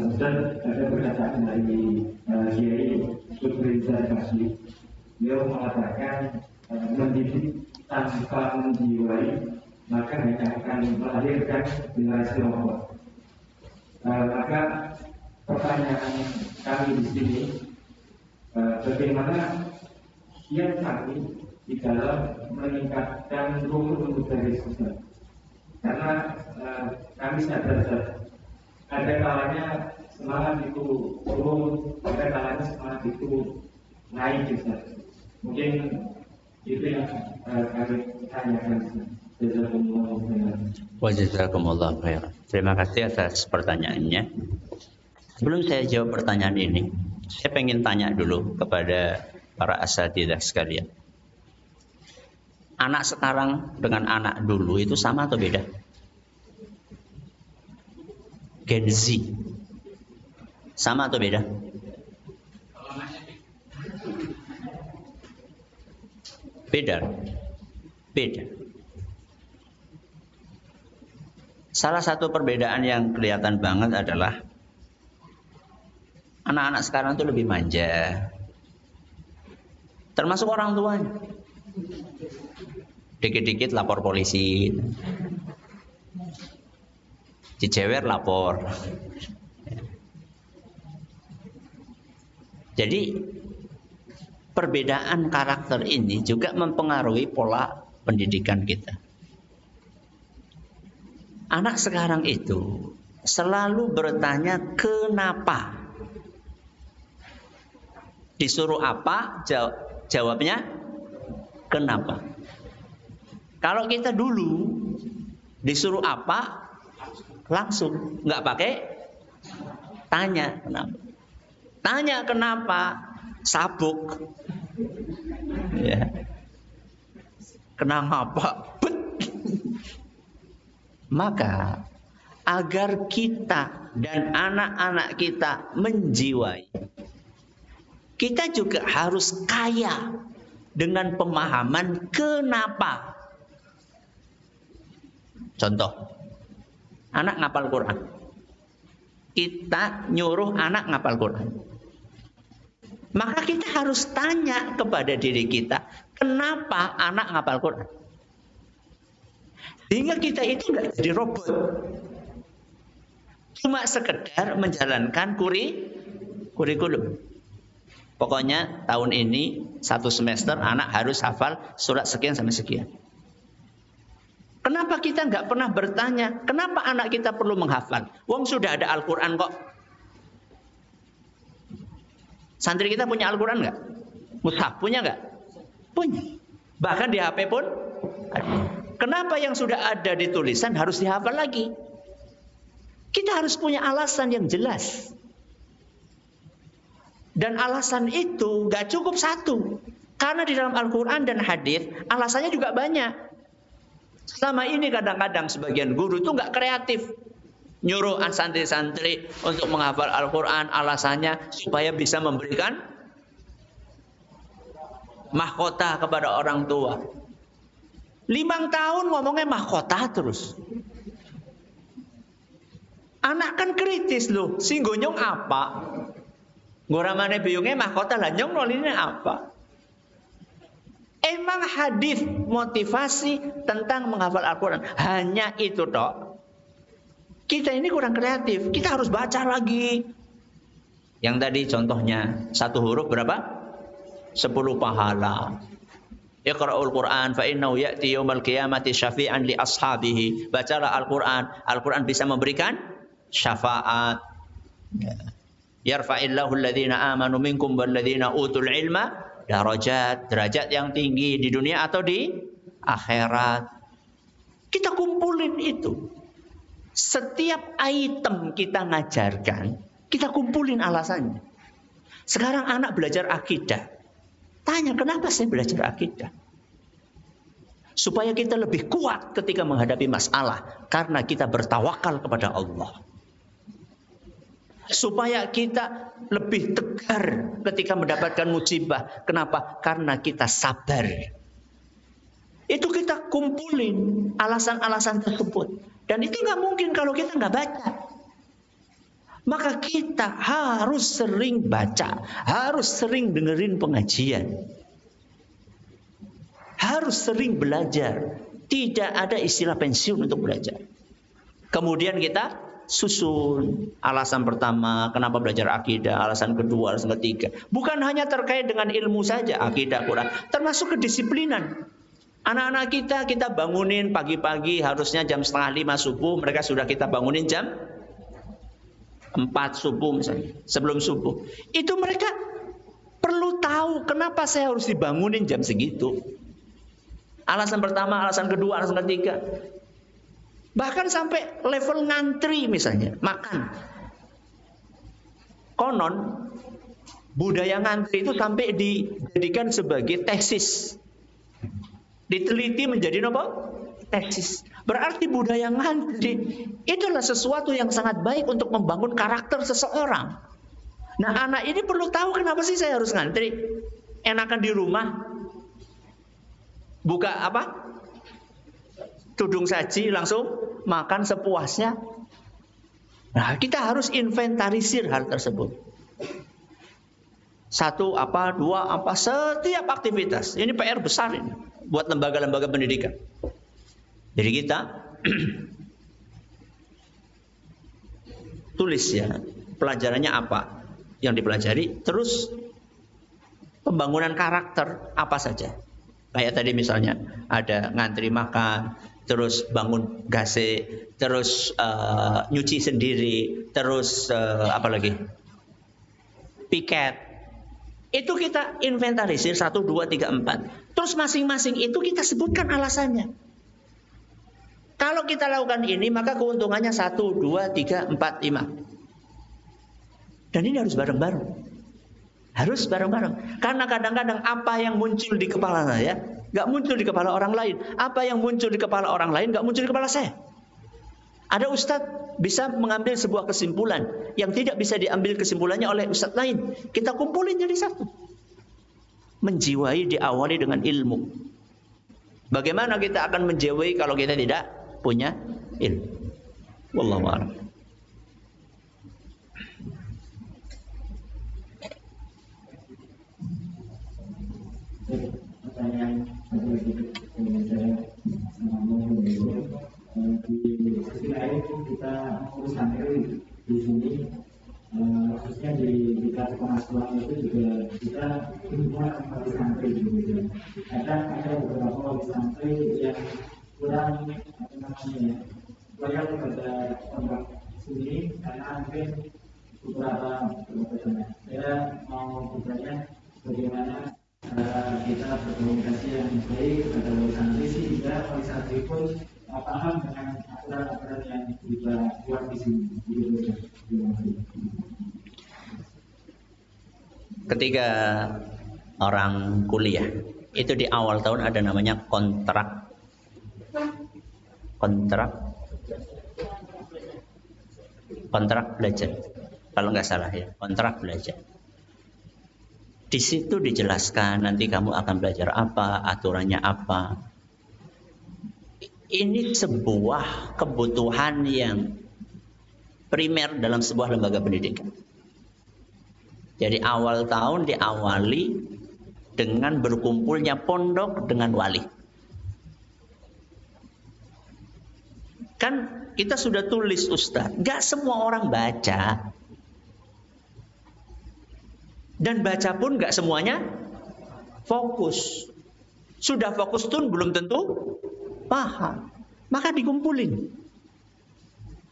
Ustaz, ada perkataan dari Kiai Sufriza Kasih. Beliau mengatakan mendidik tanpa menjiwai maka hanya akan melahirkan generasi robot. Maka pertanyaan kami di sini, bagaimana kiat kami di dalam meningkatkan rumus dari sosial? Karena kami sadar ada kalanya semangat itu turun, ada kalanya semangat itu naik juga. Mungkin itu yang kami tanyakan. Jazakumullah khairan. Terima kasih atas pertanyaannya. Sebelum saya jawab pertanyaan ini, saya pengen tanya dulu kepada para asatidzah sekalian. Anak sekarang dengan anak dulu itu sama atau beda? Gen Z sama atau beda? Beda. Beda. Salah satu perbedaan yang kelihatan banget adalah anak-anak sekarang itu lebih manja. Termasuk orang tuanya. Dikit-dikit lapor polisi. Dijewer lapor. Jadi perbedaan karakter ini juga mempengaruhi pola pendidikan kita. Anak sekarang itu selalu bertanya kenapa. Disuruh apa, jawabnya kenapa. Kalau kita dulu disuruh apa, langsung nggak pakai tanya kenapa. Tanya kenapa, sabuk. Ya. Kenapa? Maka agar kita dan anak-anak kita menjiwai, kita juga harus kaya dengan pemahaman kenapa. Contoh, anak ngapal Quran. Kita nyuruh anak ngapal Quran. Maka kita harus tanya kepada diri kita, kenapa anak ngapal Quran? Sehingga kita itu nggak jadi robot. Cuma sekedar menjalankan kurikulum. Pokoknya tahun ini 1 semester anak harus hafal surat sekian sampai sekian. Kenapa kita nggak pernah bertanya, kenapa anak kita perlu menghafal? Wong sudah ada Al-Quran kok. Santri kita punya Al-Quran nggak? Mushaf punya nggak? Punya. Bahkan di HP pun ada. Kenapa yang sudah ada di tulisan harus dihafal lagi? Kita harus punya alasan yang jelas. Dan alasan itu gak cukup satu. Karena di dalam Al-Quran dan hadis alasannya juga banyak. Selama ini kadang-kadang sebagian guru itu gak kreatif. Nyuruh santri-santri untuk menghafal Al-Quran, alasannya supaya bisa memberikan mahkota kepada orang tua. 5 tahun ngomongnya mahkota terus. Anak kan kritis loh, si gonyong apa? Ngoramane biyungnya mahkota lah, nyong nolinnya apa? Emang hadis motivasi tentang menghafal Al-Quran hanya itu toh. Kita ini kurang kreatif, kita harus baca lagi. Yang tadi contohnya 1 huruf berapa? 10 pahala. Iqra'ul Qur'an fa innahu ya'ti yaumal qiyamati syafi'an li ashabihi. Bacalah Al-Quran. Al-Quran bisa memberikan syafaat. Yarfa'illahu alladhina amanu minkum walladhina utul ilma darajat. Derajat yang tinggi di dunia atau di akhirat. Kita kumpulin itu. Setiap item kita ngajarkan, kita kumpulin alasannya. Sekarang anak belajar akidah. Tanya, kenapa saya belajar akidah? Supaya kita lebih kuat ketika menghadapi masalah. Karena kita bertawakal kepada Allah. Supaya kita lebih tegar ketika mendapatkan musibah. Kenapa? Karena kita sabar. Itu kita kumpulin alasan-alasan tersebut. Dan itu nggak mungkin kalau kita nggak baca. Maka kita harus sering baca, harus sering dengerin pengajian, harus sering belajar. Tidak ada istilah pensiun untuk belajar. Kemudian kita susun alasan pertama kenapa belajar akidah, alasan kedua, alasan ketiga. Bukan hanya terkait dengan ilmu saja, akidah, Quran, termasuk kedisiplinan. Anak-anak kita bangunin pagi-pagi, harusnya jam 4:30 subuh, mereka sudah kita bangunin jam 4 subuh misalnya, sebelum subuh. Itu mereka perlu tahu kenapa saya harus dibangunin jam segitu. Alasan pertama, alasan kedua, alasan ketiga. Bahkan sampai level ngantri misalnya, makan. Konon, budaya ngantri itu sampai dijadikan sebagai tesis. Diteliti menjadi apa? Tesis. Berarti budaya ngantri itulah sesuatu yang sangat baik untuk membangun karakter seseorang. Nah, anak ini perlu tahu kenapa sih saya harus ngantri. Enakan di rumah. Buka apa? Tudung saji langsung makan sepuasnya. Nah, kita harus inventarisir hal tersebut. 1 apa, 2 apa, setiap aktivitas. Ini PR besar ini buat lembaga-lembaga pendidikan. Jadi kita tulis ya, pelajarannya apa yang dipelajari, terus pembangunan karakter apa saja. Kayak tadi misalnya ada ngantri makan, terus bangun gase, terus nyuci sendiri, terus apa lagi? Piket. Itu kita inventarisir 1, 2, 3, 4. Terus masing-masing itu kita sebutkan alasannya. Kalau kita lakukan ini, maka keuntungannya 1, 2, 3, 4, 5. Dan ini harus bareng-bareng. Harus bareng-bareng. Karena kadang-kadang apa yang muncul di kepala saya gak muncul di kepala orang lain. Apa yang muncul di kepala orang lain gak muncul di kepala saya. Ada ustadz bisa mengambil sebuah kesimpulan yang tidak bisa diambil kesimpulannya oleh ustadz lain. Kita kumpulin jadi satu. Menjiwai diawali dengan ilmu. Bagaimana kita akan menjiwai kalau kita tidak punya ilmu? Wallahu a'lam. Pertanyaan saya ngomong dulu. Di sisi lain kita urus santri di sini, khususnya di kelas pengasuhan itu juga kita semua wali santri gitu. Ada beberapa wali santri yang kurang loyal kepada pondok sini karena mungkin beberapa saya mau bertanya bagaimana kita berkomunikasi yang baik kepada wali santri sehingga wali santri pun paham dengan aturan-aturan yang kita buat di sini. Ketika orang kuliah itu di awal tahun ada namanya kontrak belajar, kalau nggak salah ya, kontrak belajar. Di situ dijelaskan nanti kamu akan belajar apa, aturannya apa. Ini sebuah kebutuhan yang primer dalam sebuah lembaga pendidikan. Jadi awal tahun diawali dengan berkumpulnya pondok dengan wali. Kan kita sudah tulis Ustaz, gak semua orang baca. Dan baca pun gak semuanya fokus. Sudah fokus pun belum tentu paham. Maka dikumpulin.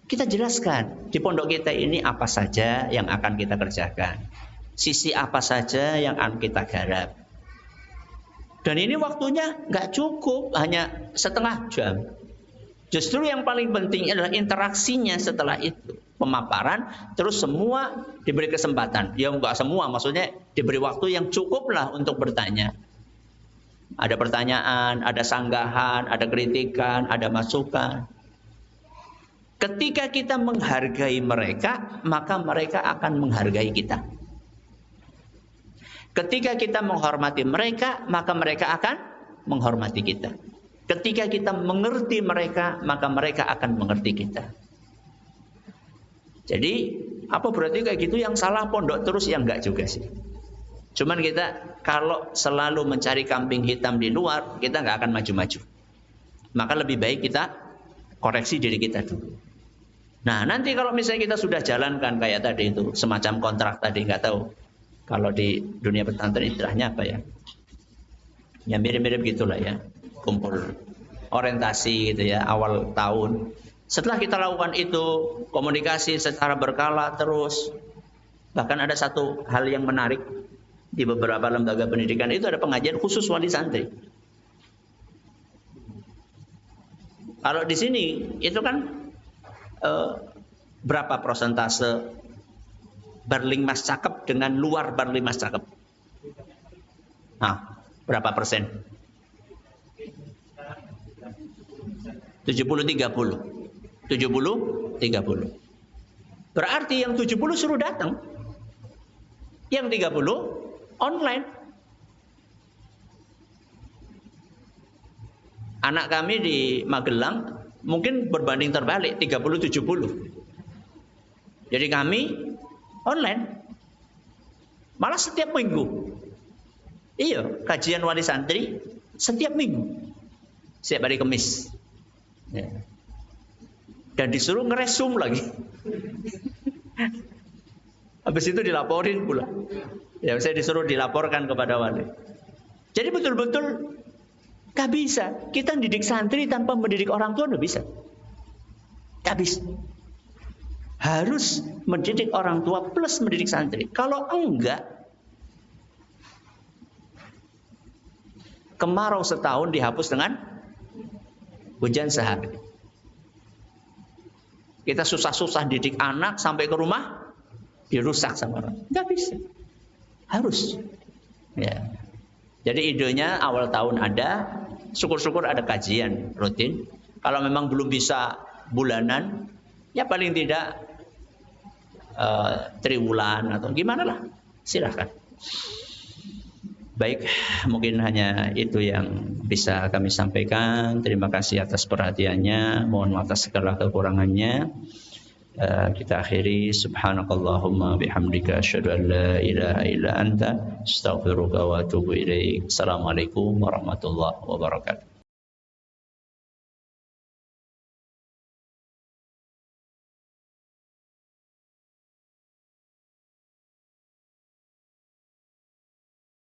Kita jelaskan di pondok kita ini apa saja yang akan kita kerjakan. Sisi apa saja yang akan kita garap. Dan ini waktunya gak cukup, hanya setengah jam. Justru yang paling penting adalah interaksinya setelah itu. Pemaparan, terus semua diberi kesempatan. Ya enggak semua, maksudnya diberi waktu yang cukup lah untuk bertanya. Ada pertanyaan, ada sanggahan, ada kritikan, ada masukan. Ketika kita menghargai mereka, maka mereka akan menghargai kita. Ketika kita menghormati mereka, maka mereka akan menghormati kita. Ketika kita mengerti mereka, maka mereka akan mengerti kita. Jadi, apa berarti kayak gitu yang salah pondok terus? Ya enggak juga sih. Cuman kita kalau selalu mencari kambing hitam di luar, kita enggak akan maju-maju. Maka lebih baik kita koreksi diri kita dulu. Nah, nanti kalau misalnya kita sudah jalankan kayak tadi itu, semacam kontrak tadi, nggak tahu kalau di dunia pesantren istilahnya apa ya? Ya mirip-mirip gitulah ya, kumpul orientasi gitu ya, awal tahun. Setelah kita lakukan itu, komunikasi secara berkala terus. Bahkan ada satu hal yang menarik di beberapa lembaga pendidikan itu ada pengajian khusus wali santri. Kalau di sini itu kan berapa persentase Barlingmas Cakep dengan luar Barlingmas Cakep? Nah, berapa persen? 70-30. 70-30. Berarti yang 70 suruh datang. Yang 30 online. Anak kami di Magelang mungkin berbanding terbalik 30-70. Jadi kami online. Malah setiap minggu. Iya, kajian wali santri setiap minggu. Setiap hari Kamis. Ya. Dan disuruh ngeresum lagi. Habis itu dilaporin pula. Ya, saya disuruh dilaporkan kepada wali. Jadi betul-betul gak bisa. Kita mendidik santri tanpa mendidik orang tua, gak bisa. Gak bisa. Harus mendidik orang tua plus mendidik santri. Kalau enggak, kemarau setahun dihapus dengan hujan sehari. Kita susah-susah didik anak sampai ke rumah dirusak sama orang. Gak bisa. Harus. Ya. Jadi idenya awal tahun ada, syukur-syukur ada kajian rutin. Kalau memang belum bisa bulanan, ya paling tidak triwulan atau gimana lah. Silahkan. Baik, mungkin hanya itu yang bisa kami sampaikan. Terima kasih atas perhatiannya. Mohon maaf atas segala kekurangannya. Kita akhiri. Subhanakallahumma bihamdika asyhadu an la ilaha illa anta astaghfiruka wa atubu ilaik. Assalamualaikum warahmatullahi wabarakatuh.